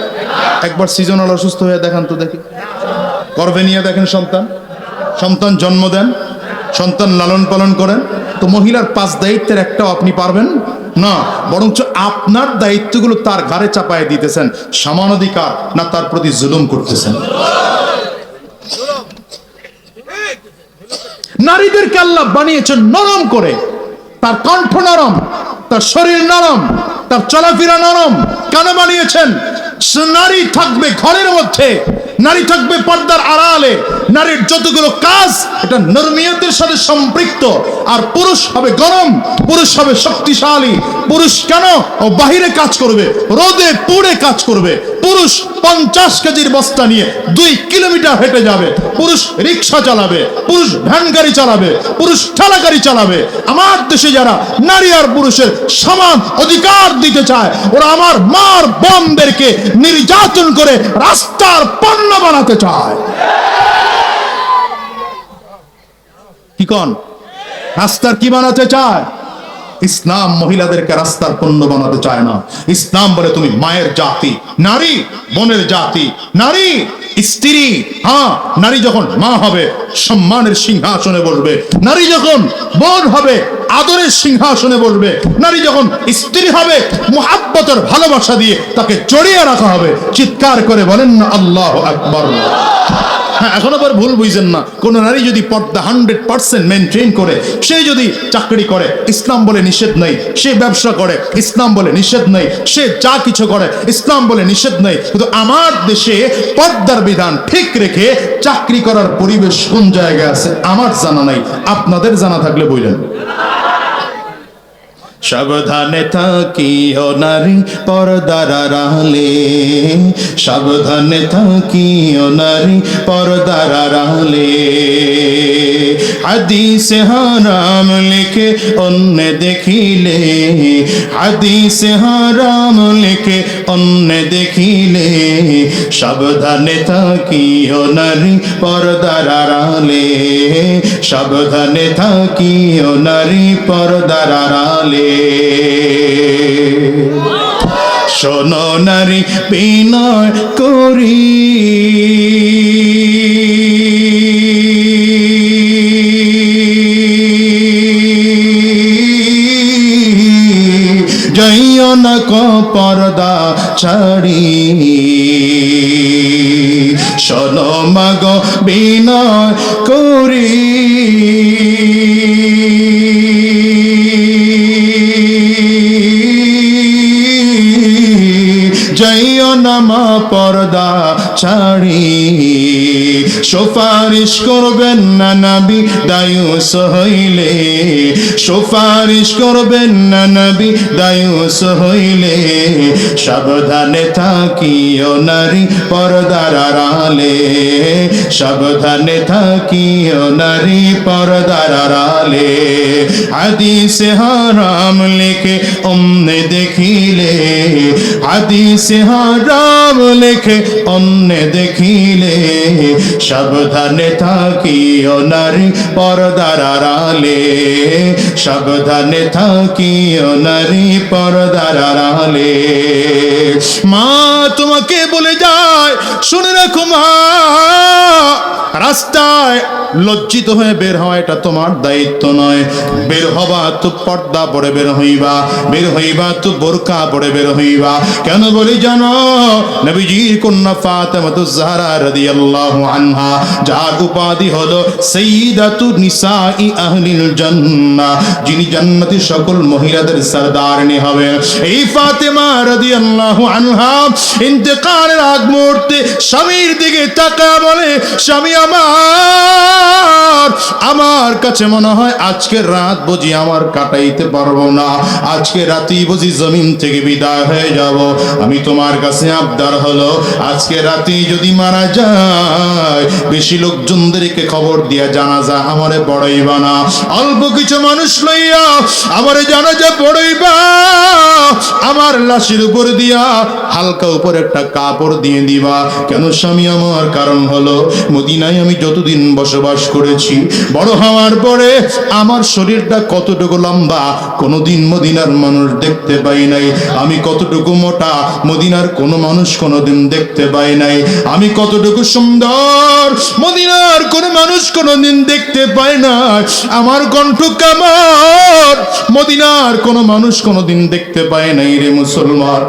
S1: একবার সিজনাল অসুস্থ হয়ে দেখান তো দেখি, গর্ভে নিয়ে দেখেন, সন্তান জন্ম দেন, সন্তান লালন পালন করেন, তো মহিলার 5 দায়িত্বের একটাও আপনি পারবেন না, বরঞ্চ আপনার দায়িত্বগুলো তার ঘাড়ে চাপায় দিতেছেন। সমান অধিকার না তার প্রতি জুলুম করতেছেন? নারীদেরকে আল্লাহ বানিয়েছেন নরম করে, তার কণ্ঠ নরম, তার শরীর নরম, তার চলাফেরা নরম। কেন বানিয়েছেন? নারী থাকবে ঘরের মধ্যে, নারী থাকবে পর্দার আড়ালে, নারীর যতগুলো কাজ এটা নরমিয়তের সাথে সম্পৃক্ত। আর পুরুষ হবে গরম, পুরুষ হবে শক্তিশালী। পুরুষ কেন? ও বাহিরে কাজ করবে, রোদে পুড়ে কাজ করবে। পুরুষ 50 কেজির বস্তা নিয়ে 2 কিলোমিটার হেঁটে যাবে। পুরুষ রিক্সা চালাবে, পুরুষ ভ্যান গাড়ি চালাবে, পুরুষ ঠেলা গাড়ি চালাবে। আমার দেশে যারা নারী আর পুরুষের সমান অধিকার দিতে চায়, ওরা আমার মার বোনদেরকে নির্যাতন করে রাস্তার পণ্য বানাতে চায়। কি কোন রাস্তার কি বানাতে চায়? ইসলাম মহিলাদেরকে রাস্তার পণ্য বানাতে চায় না। ইসলাম বলে তুমি মায়ের জাতি, নারী বোনের জাতি, নারী স্ত্রী, হ্যাঁ, নারী যখন মা হবে সম্মানের সিংহাসনে বসবে, নারী যখন বোন হবে আদরের সিংহাসনে বসবে, নারী যখন স্ত্রী হবে মুহাব্বতের ভালোবাসা দিয়ে তাকে জড়িয়ে রাখা হবে। চিৎকার করে বলেন না আল্লাহু আকবার। হ্যাঁ, এখন আবার ভুল বুঝছেন না, কোন নারী যদি পর্দা 100% মেনটেন করে, সে যদি চাকরি করে ইসলাম বলে নিষেধ নাই, সে ব্যবসা করে ইসলাম বলে নিষেধ নাই, সে যা কিছু করে ইসলাম বলে নিষেধ নাই, কিন্তু আমার দেশে পর্দার বিধান ঠিক রেখে চাকরি করার পরিবেশ কোন জায়গায় আছে আমার জানা নাই, আপনাদের জানা থাকলে বললেন। সাবধানে থাকিও নারী পর্দার আড়ালে, সাবধানে থাকিও নারী পর্দার আড়ালে। হাদিসে হারাম লিখে অন্য দেখিলে, হাদিসে হারাম লিখে অন্য দেখিলে, সাবধানে থাকিও নারী পর্দার আড়ালে, সাবধানে থাকিও নারী পর্দার আড়ালে। শোনো নারী বিনয় করি, যাইও না কো পর্দা ছাড়ি, শোনো মাগো বিনয় করি, যাইও না মা পর্দা ছাড়ি। সুপারিশ করবেন না নবী দায়ুস হইলে, সুপারিশ করবেন না নবী দায়ুস হইলে, সাবধানে থাকিও নারী পর্দার আড়ালে, সাবধানে থাকিও নারী পর্দার আড়ালে। হাদিসে হারাম লিখে অমনে দেখিলে, হাদিসে হারাম লিখে অন্য দেখিলে, সাবধানে থাকিও নারী পর্দার আড়ালে, সাবধানে থাকিও নারী পর্দার আড়ালে। মা তোমাকে বলে যায়, শুনে রাখো মা, রাস্তায় লজ্জিত হয়ে বের হওয়া এটা তোমার দায়িত্ব নয়। বের হবা তো পর্দা পরে বের হইবা, বের হইবা তো বোরকা পরে বের হইবা। কেন বলি জানো? নবীজির কন্যা ফাতেমাতুজ জাহরা রাদিয়াল্লাহু আনহা, যার উপাধি হলো সাইয়্যিদাতু নিসাই আহলিল জান্নাহ, যিনি জান্নাতের সকল মহিলাদের সরদারনি হবেন, এই ফাতেমা রাদিয়াল্লাহু আনহা ইন্তেকালের আগ মুহূর্তে স্বামীর দিকে তাকায় বলে, স্বামী আমার কাছে মনে হয় আজকের রাত বুঝি আমার কাটাইতে পারবো না, আজকে রাতেই বুঝি জমিন থেকে বিদায় হয়ে যাব। আমি তোমার কাছে আবদার হলো, আজকে রাতেই যদি মারা যায়, বেশি লোকজনদেরকে খবর দিয়া জানাজা আমারে পড়াইবা না, অল্প কিছু মানুষ লইয়া আমারে জানাজা পড়াইবা, আমার লাশের উপর দিয়া হালকা উপর একটা কাপড় দিয়ে দিবা। কেন স্বামী আমার? কারণ হলো মদিনায় আমি যতদিন বসবাস করেছি, বড় হওয়ার পরে আমার শরীরটা কতটুকু লম্বা কোনোদিন মদিনার মানুষ দেখতে পাই নাই, আমি কতটুকু মোটা মদিনার কোনো মানুষ কোনোদিন দেখতে পাই নাই, আমি কতটুকু সুন্দর মদিনার কোনো মানুষ কোনোদিন দেখতে পায় না, আমার কণ্ঠ কেমন মদিনার কোনো মানুষ কোনোদিন দেখতে পায় নাই। রে মুসলমান,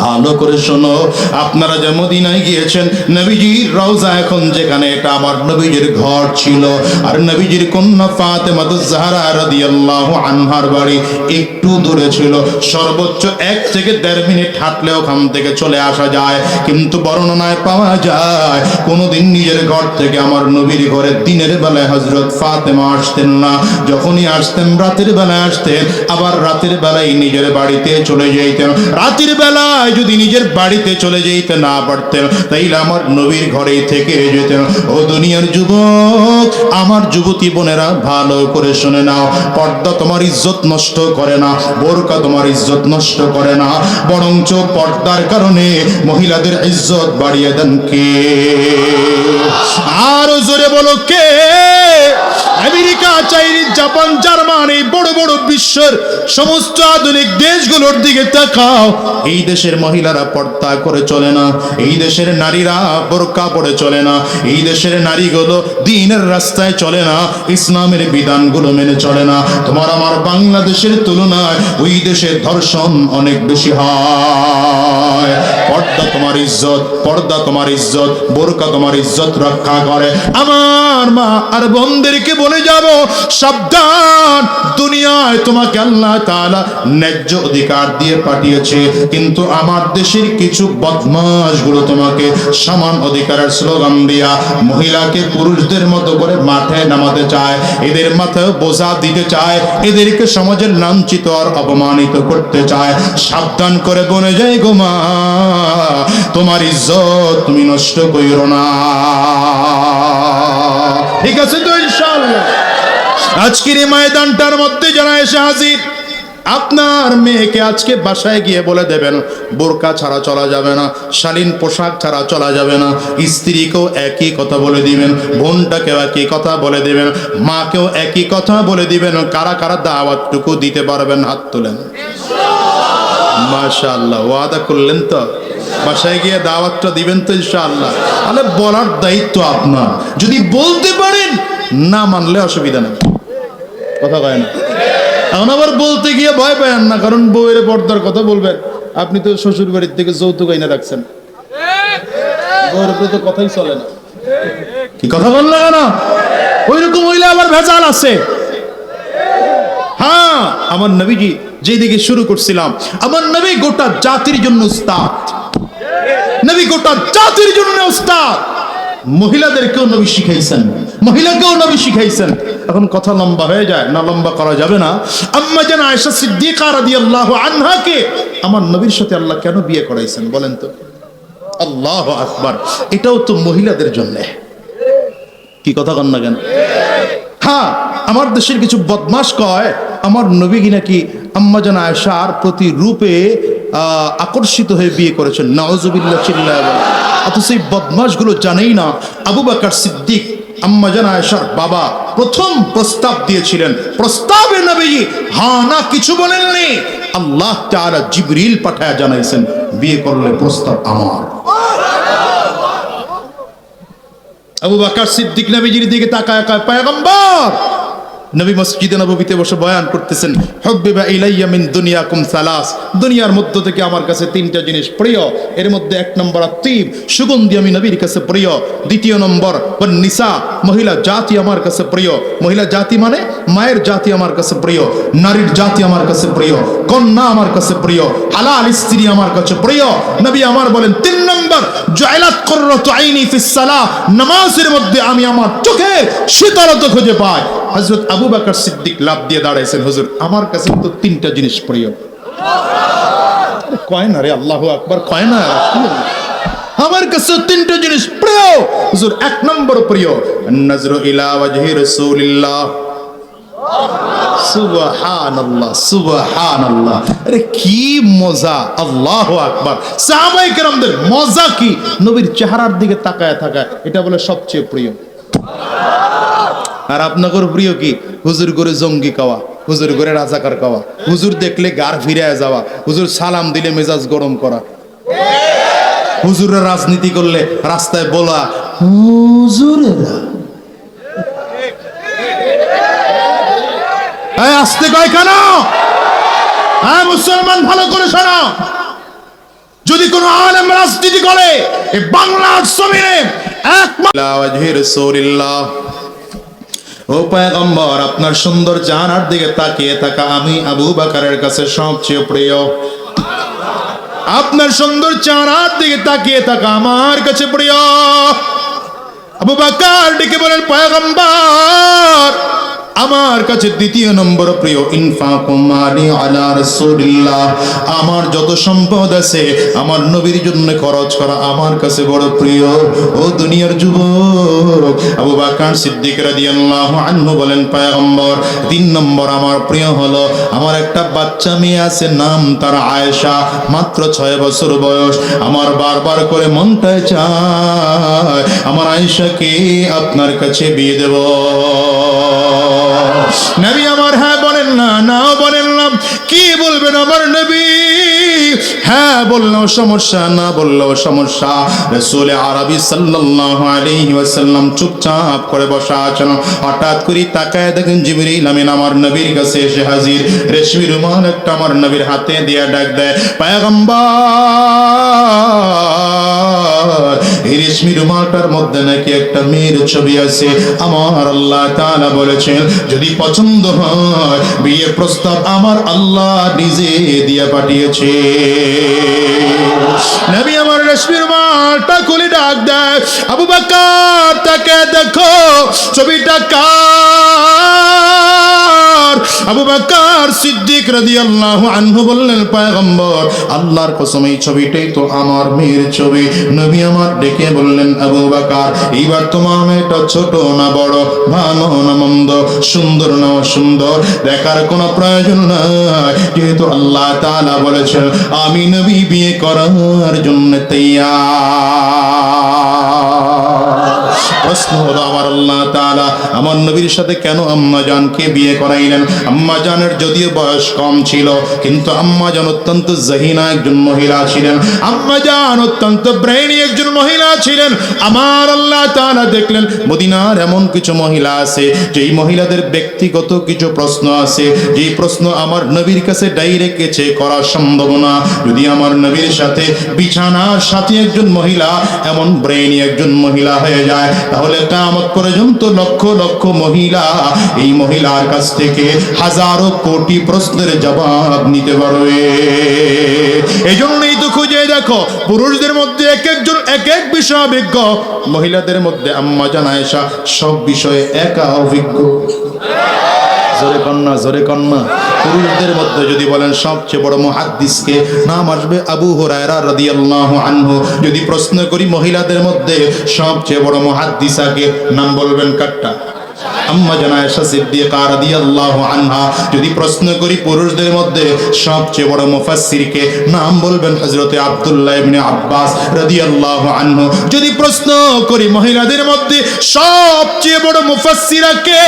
S1: ভালো করে শোনো, আপনারা যে মদিনায় গিয়েছেন, নবীজির রওজা এখন যেখানে, এটা আমার নবীজির ঘর ছিল, আর নবীজির কন্যা ফাতেমাতুজ জাহরা রাদিয়াল্লাহু আনহার বাড়ি একটু দূরে ছিল, সর্বোচ্চ 1 থেকে 1.5 মিনিট হাঁটলে ওখান থেকে চলে আসা যায়। কিন্তু বর্ণনায় পাওয়া যায় কোনোদিন নিজের ঘর থেকে আমার নবীর ঘরে দিনের বেলায় হযরত ফাতেমা আসতেন না, যখনই আসতেন রাতের বেলায় আসতেন, আবার রাতের বেলায় নিজের বাড়িতে চলে যেতেন। রাতের বেলা যদি নিজের বাড়িতে চলে যেতে না পারতেন, তাইলে আমার নবীর ঘরেই থেকে যেতেন। ও দুনিয়ার যুবক, আমার যুবতী বোনেরা ভালো করে শুনে নাও, পর্দা তোমার ইজ্জত নষ্ট করে না, বোরকা তোমার ইজ্জত নষ্ট করে না, বরঞ্চ পর্দার কারণে মহিলাদের ইজ্জত বাড়িয়ে দেন কে? আরো জোরে বলো কে? আমেরিকা, চাইনা, জাপান, জার্মান, এই বড় বড় বিশ্বের সমস্ত আধুনিক দেশগুলোর দিকে তাকাও, এই দেশ দেশের মহিলারা পর্দা করে চলে না, এই দেশের নারীরা বোরকা পরে চলে না, এই দেশের নারীগুলো দ্বীনের রাস্তায় চলে না, ইসলামের বিধানগুলো মেনে চলে না। তোমার আমার বাংলাদেশের তুলনায় ওই দেশে ধর্ষণ অনেক বেশি হয়। পর্দা তোমার ইজ্জত, পর্দা তোমার ইজ্জত, বোরকা তোমার ইজ্জত রক্ষা করে। আমার মা আর বোনদেরকে বলে যাব, সাবধান, দুনিয়ায় তোমাকে আল্লাহ তাআলা ন্যায্য অধিকার দিয়ে পাঠিয়েছে, কিন্তু আমার দেশের কিছু বদমাশগুলো তোমাকে সমান অধিকারের স্লোগান দিয়া মহিলাকে পুরুষদের মতো করে মাঠে নামাতে চায়, এদের মাথায় বোঝা দিতে চায়, এদেরকে সমাজের লাঞ্ছিত আর অপমানিত করতে চায়। সাবধান করে বনে যাই গো মা, তোমার ইজ্জত তুমি নষ্ট কইরো না। ঠিক আছে তো ইনশাআল্লাহ? আজকের এই ময়দানটার মধ্যে যারা এসে হাজির, আপনার মেয়েকে আজকে বাসায় গিয়ে বলে দেবেন বোরকা ছাড়া চলা যাবে না, শালীন পোশাক ছাড়া চলা যাবে না। স্ত্রীকেও একই কথা বলে দিবেন, বোনটাকেও একই কথা বলে দিবেন, মাকেও একই কথা বলে দিবেন। কারা কারা দাওয়াতটুকু দিতে পারবেন হাত তোলেন। মাশাআল্লাহ, ওয়াদা করলেন তো? বাসায় গিয়ে দাওয়াতটা দিবেন তো ইনশাআল্লাহ? তাহলে বলার দায়িত্ব আপনার। যদি বলতে পারেন, না মানলে অসুবিধা নেই, কথা কয় না। এখন আবার বলতে গিয়ে ভয় পায় না, কারণ বউয়ের পর্দার কথা বলবেন। আপনি তো শ্বশুর বাড়ির থেকে যৌতুক আইনা রাখছেন, বউয়ের উপরে তো কথাই চলে না। কি কথা বল না কেন? ওই রকম হইলে আবার ভেজাল আছে। হ্যাঁ, আমার নবীজি যেদিকে শুরু করছিলাম, আমার নবী গোটা জাতির জন্য উস্তাদ, নবী গোটা জাতির জন্য উস্তাদ। মহিলাদেরকেও নবী শিখাইছেন, মহিলাকেও নবী শিখাইছেন। এখন কথা লম্বা হয়ে যায়, না লম্বা করা যাবে না। আম্মা জান আয়েশা সিদ্দিকা রাদিয়াল্লাহু আনহাকে আমার নবীর সাথে আল্লাহ কেন বিয়ে করাইছেন বলেন তো? আল্লাহু আকবার, এটাও তো মহিলাদের জন্য। কি কথা কন না কেন? হ্যাঁ, আমার দেশের কিছু বদমাশ কয় আমার নবী নাকি আম্মা জান আয়েশার প্রতি রূপে আকর্ষিত হয়ে বিয়ে করেছেন। নাউজুবিল্লাহ, চিল্লায় বলে। অথচ এই বদমাশগুলো জানেই না আবু বকর সিদ্দিক আম্মা জান আয়েশার বাবা প্রথম প্রস্তাব দিয়েছিলেন। প্রস্তাবে নবীজি হ্যাঁ না কিছু বলেননি। আল্লাহ তাআলা জিবরিল পাঠায়া জানাইছেন বিয়ে করলে প্রস্তাব আমার। আবু বকর সিদ্দিক নবীজির দিকে তাকায় কয়, পয়গম্বর। নবী মসজিদে নববীতে বসে বয়ান করতেছেন, হুব্বিবা ইলাইয়া মিন দুনিয়াকুম সালাস, দুনিয়ার মধ্য থেকে আমার কাছে তিনটা জিনিস প্রিয়। এর মধ্যে এক নম্বর আত্তিব, সুগন্ধি আমি নবীর কাছে প্রিয়। দ্বিতীয় নম্বর নিসা, মহিলা জাতি আমার কাছে প্রিয়। মহিলা জাতি মানে মায়ের জাতি আমার কাছে প্রিয়, নারীর জাতি আমার কাছে প্রিয়, কন্যা আমার কাছে প্রিয়, হালাল স্ত্রী আমার কাছে প্রিয়। নবী আমার বলেন তিন নম্বর, জাইলাত কুররাতু আইনি ফিস সালাহ, নামাজের মধ্যে আমি আমার চোখে শীতলতা খুঁজে পাই। হযরত আবু বকর সিদ্দিক লাফ দিয়ে দাঁড়াইছেন, হুজুর আমার কাছে তো তিনটা জিনিস প্রিয়। কয় না রে, আল্লাহু আকবার, কয় না, আমার কাছে তিনটা জিনিস প্রিয় হুজুর। এক নম্বর প্রিয়, নজরু ইলা ওয়াজহি রাসূলিল্লাহ। সুবহানাল্লাহ, সুবহানাল্লাহ, আরে কি মজা, আল্লাহু আকবার। সাহাবায়ে কেরামদের মজা কি, নবীর চেহারার দিকে তাকায় থাকা, এটা বলে সবচেয়ে প্রিয়। আর আপনাদের প্রিয় কি? হুজুর করে জঙ্গি খাওয়া, হুজুর করে রাজাকার খাওয়া, হুজুর দেখলে গার ফিরে যাওয়া, হুজুর সালাম দিলে মেজাজ গরম করা, হুজুরের রাজনীতি করলে রাস্তায় বলা হুজুরেরা। আসতে কয় কেন? হ্যাঁ মুসলমান, ভালো করে শোনো, যদি কোন আলেম রাজনীতি করে এই বাংলার জমিনে ও পয়গম্বর, আপনার সুন্দর চেহারার দিকে তাকিয়ে থাকা আমি আবু বকরের কাছে সবচেয়ে প্রিয়। আপনার সুন্দর চেহারার দিকে তাকিয়ে থাকা আমার কাছে প্রিয়। আবু বকর ডেকে বলেন, পয়গম্বর আমার কাছে দ্বিতীয় নম্বর প্রিয়, ইনফাকুম মালি আলা রাসূলিল্লাহ, আমার যত সম্পদ আছে আমার নবীর জন্য খরচ করা আমার কাছে বড় প্রিয়। ও দুনিয়ার যুবক, আবু বকর সিদ্দিক রাদিয়াল্লাহু আনহু বলেন, পয়গম্বর তিন নম্বর আমার প্রিয় হলো আমার একটা বাচ্চা মেয়ে আছে, নাম তার আয়েশা, মাত্র 6 বছর বয়স। আমার বারবার করে মনটায় চায় আমার আয়েশাকে আপনার কাছে বিয়ে দেব। নবী আমার হ্যাঁ বলেন না, নাও বলেন না, কি বলবেন আমার নবী? হ্যাঁ বললেও সমস্যা, না বললেও সমস্যা। রাসূল আরবি সাল্লাল্লাহু আলাইহি ওয়াসাল্লাম চুপচাপ করে বসা আছেন। হঠাৎ করে তাকায় দেখেন জিবরিল আমিন আমার নবীর কাছে এসে হাজির। রেশমি রুমাল একটা আমার নবীর হাতে দিয়ে ডাক দেয়, পয়গম্বর এই রেশমি রুমালটার মধ্যে নাকি একটা মেয়ের ছবি আছে। আমার আল্লাহ তাআলা বলেছেন যদি পছন্দ হয় বিয়ের প্রস্তাব আমার আল্লাহ নিজে দিয়ে পাঠিয়েছে। নবী আমার রেশমি রুমালটা খুলে ডাক দেয়, আবু বকর তাকে দেখো ছবিটা কার? আবু বকর সিদ্দিক রাদিয়াল্লাহু আনহু বললেন, পয়গম্বর আল্লাহর কসম এই ছবিটাই তো আমার মেয়ের ছবি। নবী আমার ডেকে বললেন, আবু বকর এইবার তোমার মেয়েটা ছোট না বড়, ভালো না মন্দ, সুন্দর না অসুন্দর দেখার কোনো প্রয়োজন নাই, যেহেতু আল্লাহ তাআলা বলেছেন আমি নবী বিয়ে করার জন্য তৈয়ার। প্রশ্ন হলো আমার আল্লাহ তাআলা আমার নবীর সাথে কেন আম্মা জানকে বিয়ে করাইলেন? আম্মা জানের যদিও বয়স কম ছিল কিন্তু আম্মা জান অত্যন্ত জাহিনা একজন মহিলা ছিলেন। আম্মা জান অত্যন্ত ব্রেইনি একজন মহিলা ছিলেন। আমার আল্লাহ তাআলা দেখলেন মদিনার এমন কিছু মহিলা আছে যেই মহিলাদের ব্যক্তিগত কিছু প্রশ্ন আছে, যেই প্রশ্ন আমার নবীর কাছে ডাইরেক্ট এসে করা সম্ভব না। যদি আমার নবীর সাথে বিছানার সাথে একজন মহিলা এমন ব্রেইনি একজন মহিলা হয়ে যায় তাহলে কিয়ামত পর্যন্ত লক্ষ লক্ষ মহিলা এই মহিলার কাছ থেকে হাজারো কোটি প্রশ্নের জবাব নিতে পারবে। এই জন্যই তো খুঁজে দেখো পুরুষদের মধ্যে এক একজন এক এক বিষয় অভিজ্ঞ, মহিলাদের মধ্যে আম্মা জান আয়েশা সব বিষয়ে একা অভিজ্ঞ। জোরে কন্যা, জোরে কন্যা। পুরুষদের মধ্যে যদি বলেন সবচেয়ে বড় মুহাদ্দিসকে, নাম আসবে আবু হুরায়রা রাদিয়াল্লাহু আনহু। যদি প্রশ্ন করি মহিলাদের মধ্যে সবচেয়ে বড় মুহাদ্দিসাকে, নাম বলবেন কাট্টা? আম্মা জান আয়েশা সিদ্দিকা রাদিয়াল্লাহু আনহা। যদি প্রশ্ন করি পুরুষদের মধ্যে সবচেয়ে বড় মুফাসসিরকে, নাম বলবেন হযরতে আব্দুল্লাহ ইবনে আব্বাস রাদিয়াল্লাহু আনহু। যদি প্রশ্ন করি মহিলাদের মধ্যে সবচেয়ে বড় মুফাসসিরাকে,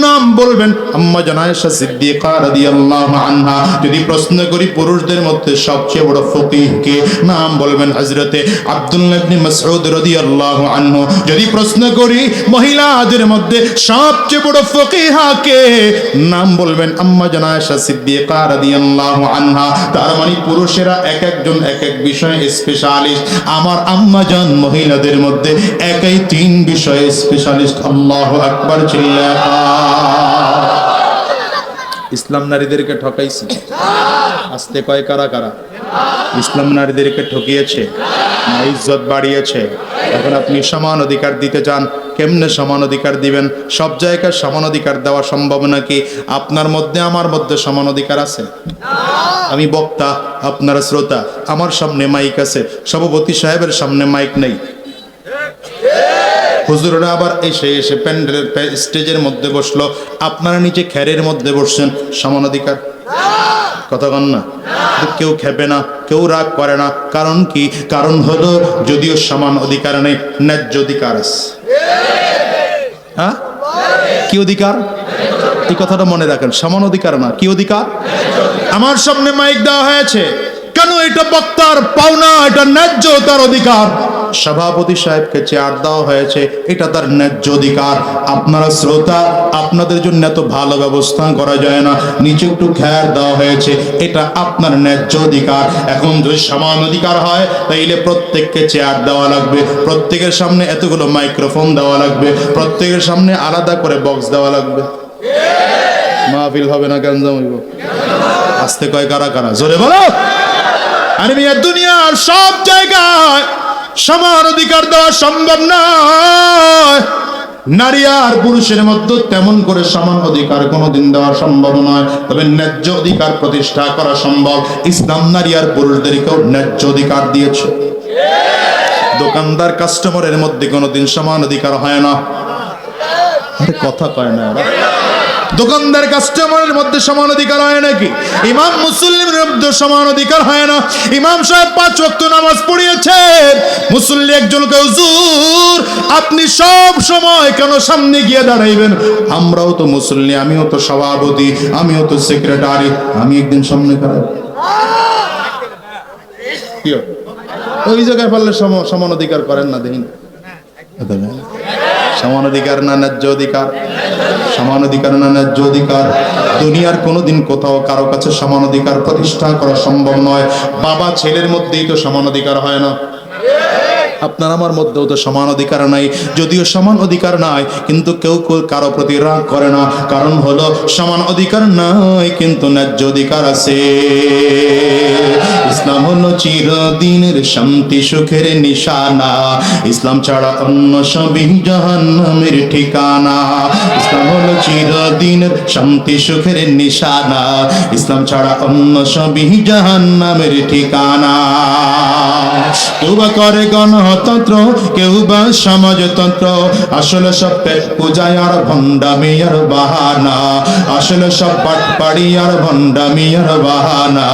S1: নাম বলবেন আম্মা জান আয়েশা সিদ্দিকা রাদিয়াল্লাহু আনহা। যদি প্রশ্ন করি পুরুষদের মধ্যে সবচেয়ে বড় ফকিহকে, নাম বলবেন হযরতে আব্দুল্লাহ ইবনে মাসউদ রাদিয়াল্লাহু আনহু। যদি প্রশ্ন করি মহিলাদের মধ্যে সবচেয়ে বড় ফকিহাকে, নাম বলবেন আম্মা জান আয়েশা সিদ্দিকা রাদিয়াল্লাহু আনহা। তার মানে পুরুষেরা এক একজন এক এক বিষয়ে স্পেশালিস্ট, আমার আম্মা জান মহিলাদের মধ্যে একই তিন বিষয়ে স্পেশালিস্ট। আল্লাহু আকবার চিল্লায়া। ইসলাম নারীদেরকে ঠকাইছে, আস্তে কয় কারা কারা? ইসলাম নারীদেরকে ঠকিয়েছে না ইজ্জত বাড়িয়েছে? এখন আপনি সমান অধিকার দিতে চান, কেমনে সমান অধিকার দিবেন? সব জায়গায় সমান অধিকার দেওয়া সম্ভব নাকি? আপনার মধ্যে আমার মধ্যে সমান অধিকার আছে? আমি বক্তা, আপনারা শ্রোতা, আমার সামনে মাইক আছে, সভাপতি সাহেবের সামনে মাইক নেই। হুজুররা আবার এসে এসে প্যান্ডেলের স্টেজের মধ্যে বসলো, আপনারা নিচে খ্যারের মধ্যে বসছেন, সমান অধিকার? কথা কন না। কেউ খেপে না, কেউ রাগ করে না। কারণ কি? কারণ হলো যদিও সমান অধিকার নেই, ন্যায্য অধিকার আছে। হ্যাঁ, কি অধিকার? এই কথাটা মনে রাখেন, সমান অধিকার না, কি অধিকার? আমার সামনে মাইক দেওয়া হয়েছে কেন? এটা বক্তার পাওনা, এটা ন্যায্য তার অধিকার। সভাপতি সাহেবকে চেয়ার দেওয়া হয়েছে, এটা তার ন্যায্য অধিকার। আপনারা শ্রোতা, আপনাদের জন্য এত ভালো ব্যবস্থা করা যায় না, নিচে একটু খেয়ার দেওয়া হয়েছে, এটা আপনার ন্যায্য অধিকার। এখন যদি সমান অধিকার হয় তাইলে প্রত্যেককে চেয়ার দেওয়া লাগবে, প্রত্যেকের সামনে এতগুলো মাইক্রোফোন দেওয়া লাগবে, প্রত্যেকের সামনে আলাদা করে বক্স দেওয়া লাগবে। মাহফিল হবে না, গঞ্জাম হইব। আস্তে কয় কারা কারা? জোরে বলো। আর দুনিয়ার সব জায়গায় সমান অধিকার দেওয়া সম্ভব নয়। নারী আর পুরুষের মধ্যে তেমন করে সমান অধিকার কোনোদিন দেওয়া সম্ভব নয়, তবে ন্যায্য অধিকার প্রতিষ্ঠা করা সম্ভব। ইসলাম নারী আর পুরুষদেরকেও ন্যায্য অধিকার দিয়েছে। দোকানদার কাস্টমারের মধ্যে কোনোদিন সমান অধিকার হয় না। আরে কথা কয় না ওরা। দোকানদার কাস্টমারের মধ্যে সমান অধিকার হয় নাকি? ইমাম মুসল্লির মধ্যে সমান অধিকার হয় না। ইমাম সাহেব 5 ওয়াক্ত নামাজ পড়িয়েছেন, মুসল্লি একজনকে হুজুর আপনি সব সময় কেন সামনে গিয়ে দাঁড়াইবেন? আমরাও তো মুসল্লি, আমিও তো সভাপতি, আমিও তো সেক্রেটারি, আমি একদিন সামনে দাঁড়াই। কি ওই জায়গায় পারলে সমান অধিকার করেন না দেখি সমান অধিকার না ন্যায্য অধিকার, সমান অধিকার না ন্যায্য অধিকার। দুনিয়ার কোনোদিন কোথাও কারো কাছে সমান অধিকার প্রতিষ্ঠা করা সম্ভব নয়। বাবা ছেলের মধ্যেই তো সমান অধিকার হয় না, আপনার আমার মধ্যেও তো সমান অধিকার নাই। যদিও সমান অধিকার নাই, কিন্তু কেউ কারো প্রতি রাগ করে না, কারণ হলো সমান অধিকার নাই কিন্তু ন্যায্য অধিকার আছে। ইসলাম হলো চিরদিনের শান্তি সুখের নিশানা, ইসলাম ছাড়া অন্য সবই জাহান্নামের ঠিকানা। ইসলাম হলো চিরদিনের শান্তি সুখের নিশানা, ইসলাম ছাড়া অন্য সবই জাহান্নামের ঠিকানা। কেউ বা করে গণতন্ত্র, কেউ বা সমাজতন্ত্র, আসলে সব পেট পূজায় আর ভণ্ডামি আর বাহানা, আসলে সব পাটপাড়ি আর ভণ্ডামি আর বাহানা।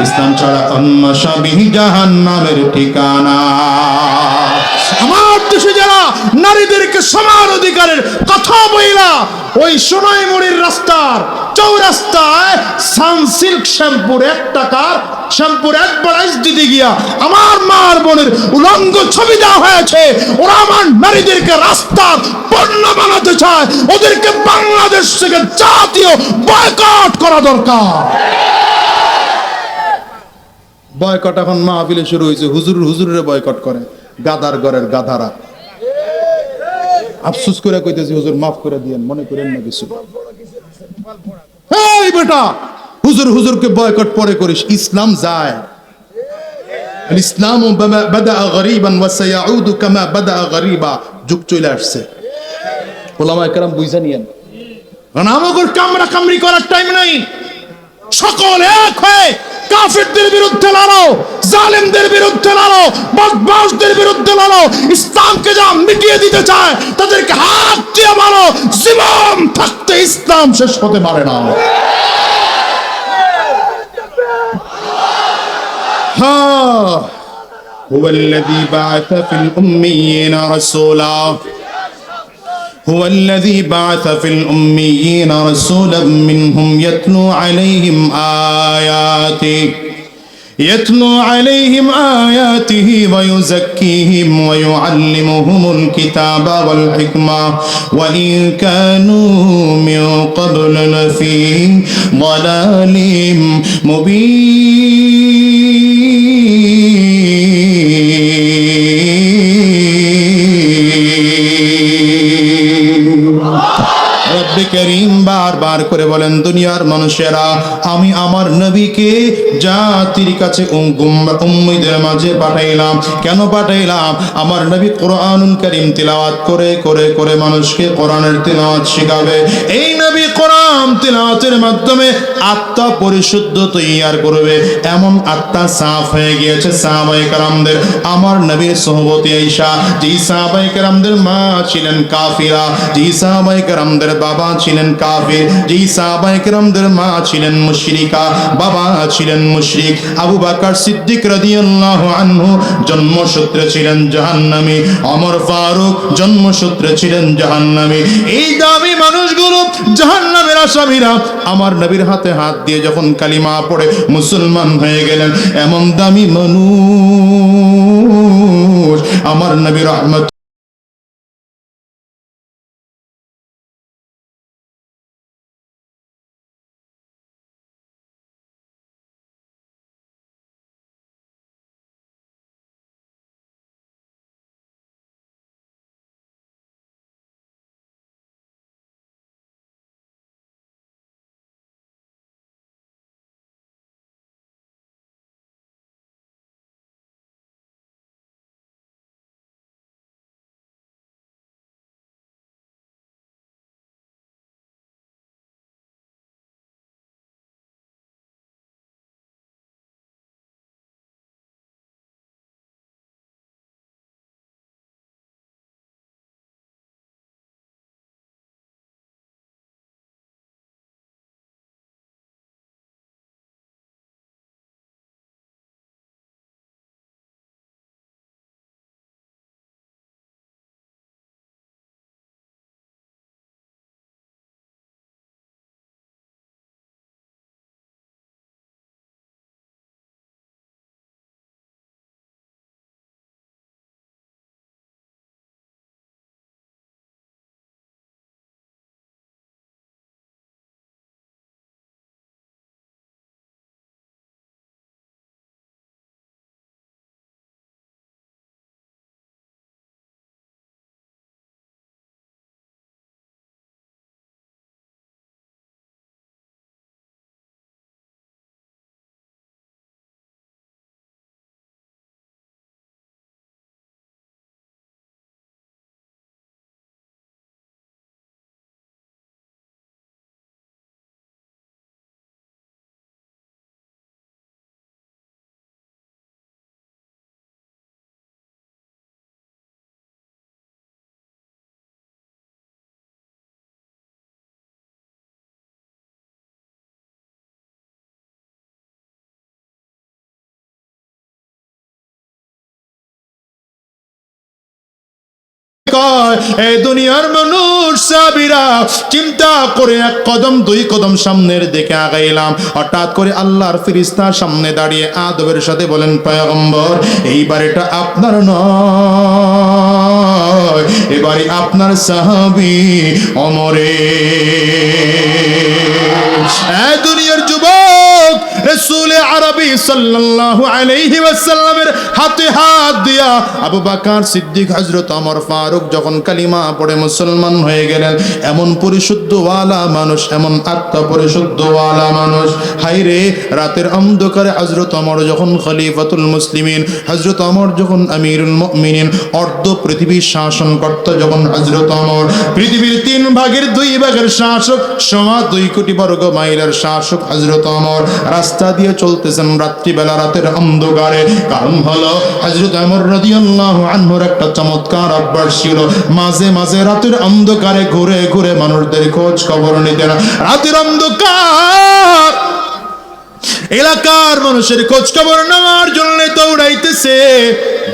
S1: ইসলাম ছাড়া অন্য সবই জাহান্নামের ঠিকানা। আমার দেশে যারা নারীদেরকে সমান অধিকারের কথা বইলা ওই সোনাইমুড়ির রাস্তার চৌরাস্তায় সানসিল্ক শ্যাম্পুর 1 টাকার শ্যাম্পুর অ্যাডভার্টাইজ দিতে গিয়া আমার মার বোনের উলঙ্গ ছবি দেওয়া হয়েছে, ওরা আমার নারীদেরকে রাস্তার পণ্য বানাতে চায়, ওদেরকে বাংলাদেশ থেকে জাতীয় বয়কট করা দরকার। বয়কট এখন মাহফিলে শুরু হয়েছে, হুজুরের বয়কট করে গাদার ঘরের গাধারা। আফসোস করে কইতেছি হুজুর মাফ করে দিয়েন, মনে করেন না কিছু। এই বেটা হুজুরকে বয়কট পরে করিস, ইসলাম যায়। ইসলাম বাদা গরিবান ওয়া সায়াউদু কামা বাদা গরিবা, যুগ চলে আসছে। ওলামায়ে কেরাম বুঝা নিয়েন, কারণ আমাদের কামরা কামরি করার টাইম নাই। সকল এক হয়ে কাফেরদের বিরুদ্ধে লড়ো, জালেমদের বিরুদ্ধে লড়ো, বদমাশদের বিরুদ্ধে লড়ো। ইসলামকে যা মিটিয়ে দিতে চায় তাদেরকে হাত দিয়ে মারো, জীবন থাকতে ইসলাম শেষ হতে পারে না। هو الذي بعث في الأميين رسولا هو الذي بعث في الأميين رسولا منهم يتلو عليهم آياته ويزكيهم ويعلمهم الكتاب والحكمة وإن كانوا من قبل لفي ضلال রব্বে করিম বারবার করে বলেন, দুনিয়ার মানুষেরা, আমি আমার নবীকে জাতির কাছে উম্মীদের মাঝে পাঠাইলাম। কেন পাঠাইলাম? আমার নবী কোরআনুল কারীম তিলাওয়াত করে করে করে মানুষকে কোরআনের তিলাওয়াত শেখাবে। এই নবী কোরআন তিলাওয়াতের মাধ্যমে আত্মা পরিশুদ্ধ তৈয়ার করবে। এমন আত্মা সাফ হয়ে গিয়েছে সাহাবায়ে কেরামদের। আমার নবীর সোহবতে আয়েশা, যেই সাহাবায়ে কেরামদের মা ছিলেন কাফিরা, যেই সাহাবায়ে কেরামদের বাবা ছিলেন কাফির, যেই সাহাবায়ে কেরামদের মা ছিলেন মুশরিকা, বাবা ছিলেন মুশরিক। আবু বকর সিদ্দিক রাদিয়াল্লাহু আনহু জন্মসূত্রে ছিলেন জাহান্নামী, ওমর ফারুক জন্মসূত্রে ছিলেন জাহান্নামী। এই দামি মানুষগুলো জাহান্নামের আসামিরা আমার নবীর হাতে হাত দিয়ে যখন কালিমা পড়ে মুসলমান হয়ে গেলেন। এমন দামি মানুষ আমার নবী রহমত এই দুনিয়ার মানুষ সাহাবীরা চিন্তা করে এক কদম দুই কদম সামনের দিকে আগাইলাম, হঠাৎ করে আল্লাহর ফেরেশতা সামনে দাঁড়িয়ে আদবের সাথে বলেন, পয়গম্বর এইবার এটা আপনার নয়, এবারে আপনার সাহাবী ওমরের। দুনিয়ার যুবক রাসূল আরবি সাল্লাল্লাহু আলাইহি ওয়াসাল্লামের হাতে হাত দিয়া আবু বকর সিদ্দিক হযরত ওমর ফারুক যখন কালিমা পড়ে মুসলমান হয়ে গেলেন, এমন পরিশুদ্ধওয়ালা মানুষ, এমন আত্মা পরিশুদ্ধওয়ালা মানুষ, হায়রে রাতের অন্ধকারে হযরত ওমর যখন খলিফাতুল মুসলিমিন, হযরত ওমর যখন আমিরুল মুমিনিন, অর্ধ পৃথিবীর শাসনকর্তা যখন হযরত ওমর, পৃথিবীর 3 ভাগের 2 ভাগের শাসক, সমান 2 কোটি বর্গ মাইলের শাসক হযরত ওমর রাস্তা দিয়ে চলতেছেন রাত্রিবেলা রাতের অন্ধকারে। কারণ হলো হযরত ওমর রাদিয়াল্লাহু আনহুর একটা চমৎকার অভ্যাস ছিল, মাঝে মাঝে রাতের অন্ধকারে ঘুরে ঘুরে মানুষদের খোঁজ খবর নিতেন। রাতের অন্ধকার এলাকার মানুষের খোঁজ খবর নেওয়ার জন্য দৌড়াইতেছে।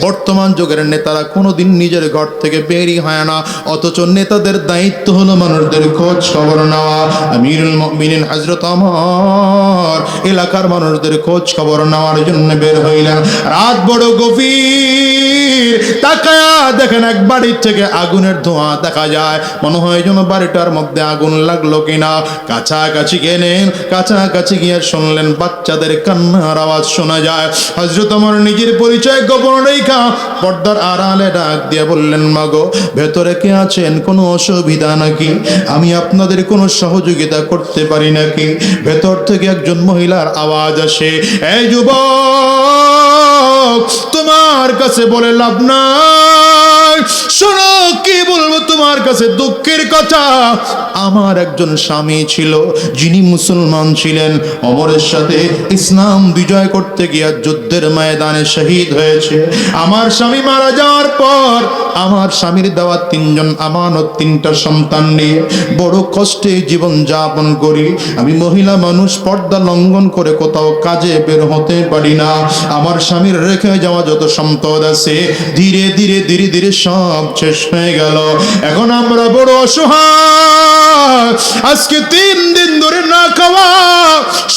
S1: বর্তমান যুগের নেতারা কোনোদিন নিজের ঘর থেকে বেরই হয় না, অথচ নেতাদের দায়িত্ব হলো মানুষদের খোঁজ খবর নেওয়া। আমিরুল মুমিনিন হযরত ওমর এলাকার মানুষদের খোঁজ খবর নেওয়ার জন্য বের হইলেন। রাত বড় গভীর, তাকায়া দেখেন এক বাড়ির থেকে আগুনের ধোঁয়া দেখা যায়, মনে হয় যেন বাড়িটার মধ্যে আগুন লাগলো কিনা। কাছাকাছি গেলেন, কাছাকাছি গিয়ে শুনলেন বাচ্চাদের কান্নার আওয়াজ শোনা যায়। হযরত ওমর নিজের পরিচয় গোপন রেখা পর্দার আড়ালে ডাক দিয়ে বললেন, মাগো ভেতরে কে আছেন? কোনো অসুবিধা নাকি? আমি আপনাদের কোনো সহযোগিতা করতে পারি নাকি? ভেতর থেকে একজন মহিলার আওয়াজ আসে, এই যুবক তোমার কাছে বলে লাভ নাই, শোনো কি বলবো তোমার কাছে দুঃখের কথা। আমার একজন স্বামী ছিল যিনি মুসলমান ছিলেন, ওমরের সাথে ইসলাম বিজয় করতে গিয়ে যুদ্ধের ময়দানে শহীদ হয়েছে। আমার স্বামী মারা যাওয়ার পর আমার স্বামীর দেওয়া 3 জন আমানত, 3টা সন্তান নিয়ে বড় কষ্টে জীবন যাপন করি। আমি মহিলা মানুষ, পর্দা লঙ্ঘন করে কোথাও কাজে বের হতে পারি না। আমার স্বামীর রেখে যাওয়া যত সম্পদ আছে ধীরে ধীরে ধীরে ধীরে সব শেষ হয়ে গেল। এখন আমরা বড় অসহায়। আজকে 3 দিন ধরে না খাওয়া,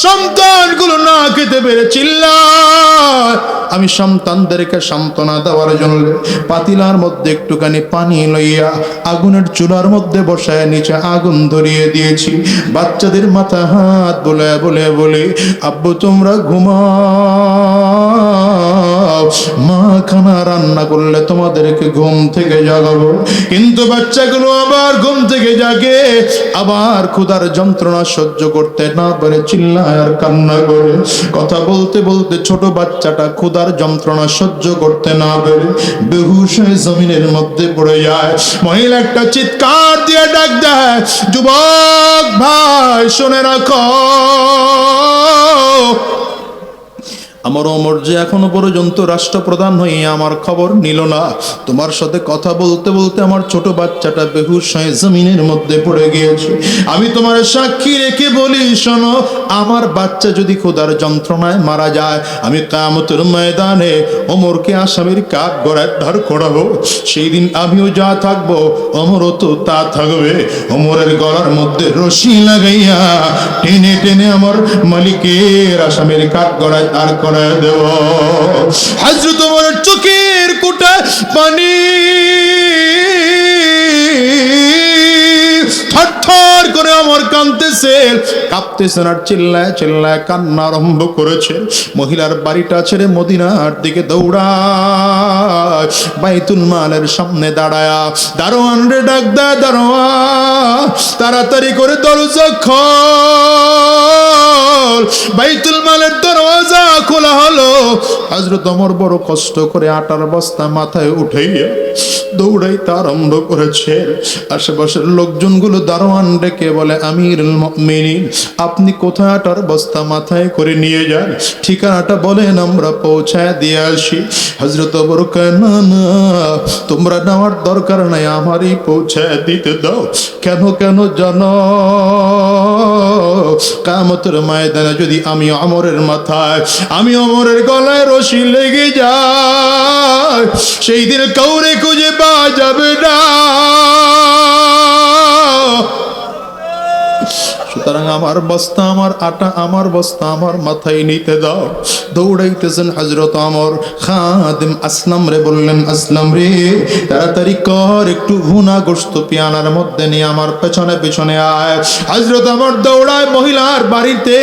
S1: সন্তানগুলো না খেতে পেরে চিল্লায়। আমি সন্তানদেরকে সান্ত্বনা দেওয়ার জন্য পাতিলার মধ্যে একটুখানি পানি লইয়া আগুনের চুলার মধ্যে বসায় নিচে আগুন ধরিয়ে দিয়েছি। বাচ্চাদের মাথা হাত বলে বলে বলে, আব্বু তোমরা ঘুমাও, মা খানা রান্না করলে তোমাদেরকে ঘুম থেকে জাগাবো। কিন্তু বাচ্চাগুলো আবার ঘুম থেকে জাগে, আবার ক্ষুধার যন্ত্রণা সহ্য করতে না পারে চিল্লায় আর কান্না করে। কথা বলতে বলতে ছোট বাচ্চাটা ক্ষুধার যন্ত্রণা সহ্য করতে না পেরে বেহুশ হয়ে জমিনের মধ্যে পড়ে যায়। মহিলা একটা চিৎকার দিয়ে ডাক দেয়, যুবক ভাই শুনে রাখো, আমার ওমর যে এখনো পর্যন্ত রাষ্ট্রপ্রধান হয়ে আমার খবর নিল না। তোমার সাথে কথা বলতে বলতে আমার ছোট বাচ্চাটা বেহুশ হয়ে জমিনের মধ্যে পড়ে গিয়েছে। আমি তোমার সাক্ষী রেখে বলি, শোনো, আমার বাচ্চা যদি ক্ষুধার যন্ত্রণায় মারা যায়, আমি কিয়ামতের ময়দানে ওমরকে আসামির কাঠ গড়ায় দাঁড় করাবো। সেই দিন আমিও যা থাকবো, ওমরও তো তা থাকবে। ওমরের গলার মধ্যে রশি লাগাইয়া টেনে টেনে আমার মালিকের আসামির কাঠ গড়ায় দাঁড় করা দেব। হযরত ওমরের চোখের কোটা পানি থরথর করে ওমর কাঁদতেছে, কাঁপতেছেন আর চিল্লায় চিল্লায় কান্না আরম্ভ করেছে। মহিলার বাড়িটা ছেড়ে মদিনার দিকে দৌড়ায়, বাইতুল মালের সামনে দাঁড়ায়া দারোয়ান রে ডাক দেয়, দারোয়ান তাড়াতাড়ি করে দরজা খোল। বাইতুল মালের দরওয়াজা খোলা হলো। হযরত ওমর বড় কষ্ট করে আটার বস্তা মাথায় উঠাইয়া দৌড়াইতে আরম্ভ করেছে। আশেপাশের লোকজনগুলো দারোয়ান ডেকে বলে, আমিরুল মুমিনিন আপনি কোথায় আটার বস্তা মাথায় করে নিয়ে যান, ঠিকানাটা বলেন আমরা পৌঁছায় দিয়ে আসি। হযরত ওমর কয়, না না, তোমরা নেওয়ার দরকার নাই, আমারই পৌঁছায় দিতে দাও। কেন কেন জানো? কিয়ামতের ময়দানে যদি আমি ওমরের মাথায়, আমি ওমরের গলায় রশি লেগে যায়, সেই দিন কাউরে খুঁজে পাওয়া যাবে না। সুতরাং আমার বস্তা, আমার আটা, আমার বস্তা আমার মাথায় নিতে দাও। দৌড়াইতেছেন হযরত ওমর। খাদেম আসলাম রে বললেন, আসলাম রে তাড়াতাড়ি কর, একটু ভুনা গোশত পিয়ানার মধ্যে নিয়ে আমার পেছনে পেছনে আয়। হযরত ওমর দৌড়ায় মহিলার বাড়িতে,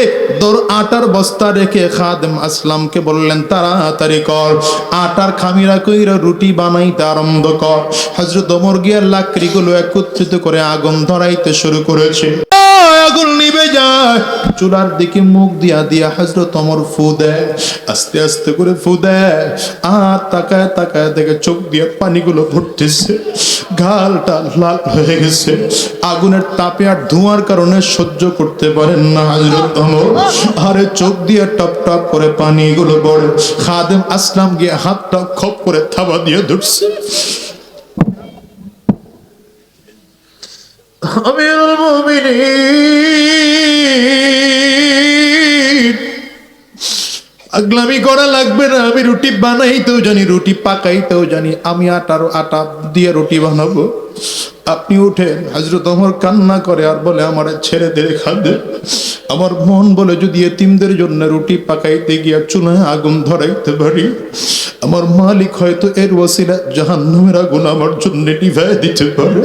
S1: আটার বস্তা রেখে খাদেম আসলামকে বললেন, তাড়াতাড়ি কর, আটার খামিরা কইরা রুটি বানাইতে আরম্ভ কর। হযরত ওমর গিয়ে লাকড়িগুলো একত্রিত করে আগুন ধরাইতে শুরু করেছে। আগুন নিভে যায়, চুলার দিকে মুখ দিয়া দিয়া হযরত ওমর ফু দেয়, আস্তে আস্তে করে ফু দেয়। আর তাকায় তাকায় দেখে চোখ দিয়ে পানিগুলো পড়তেছে, গালটা লাল হয়ে গেছে। আগুনের তাপে আর ধোঁয়ার কারণে সহ্য করতে পারেন না হযরত ওমর, আরে চোখ দিয়ে টপ টপ করে পানিগুলো পড়ে। খাদেম আসলাম গিয়ে হাতটা খপ করে থাবা দিয়ে ধরছে। আমিরুল মুমিনিন, আগলামি করা লাগবে না, আমি রুটি বানাইতেও জানি, রুটি পাকাইতেও জানি, আমি আটা দিয়ে রুটি বানাবো, আপনি উঠেন। হযরত ওমর কান্না করে আর বলে, আমার ছেড়ে দে খাদেম, আমার মন বলে যদি এতিমদের জন্য রুটি পাকাইতে গিয়া চুলায় আগুন ধরাইতে পারি, আমার মালিক হয়তো এর ওসিলা জাহান্নামের আগুন আমার জন্য নিভায় দিতে পারে।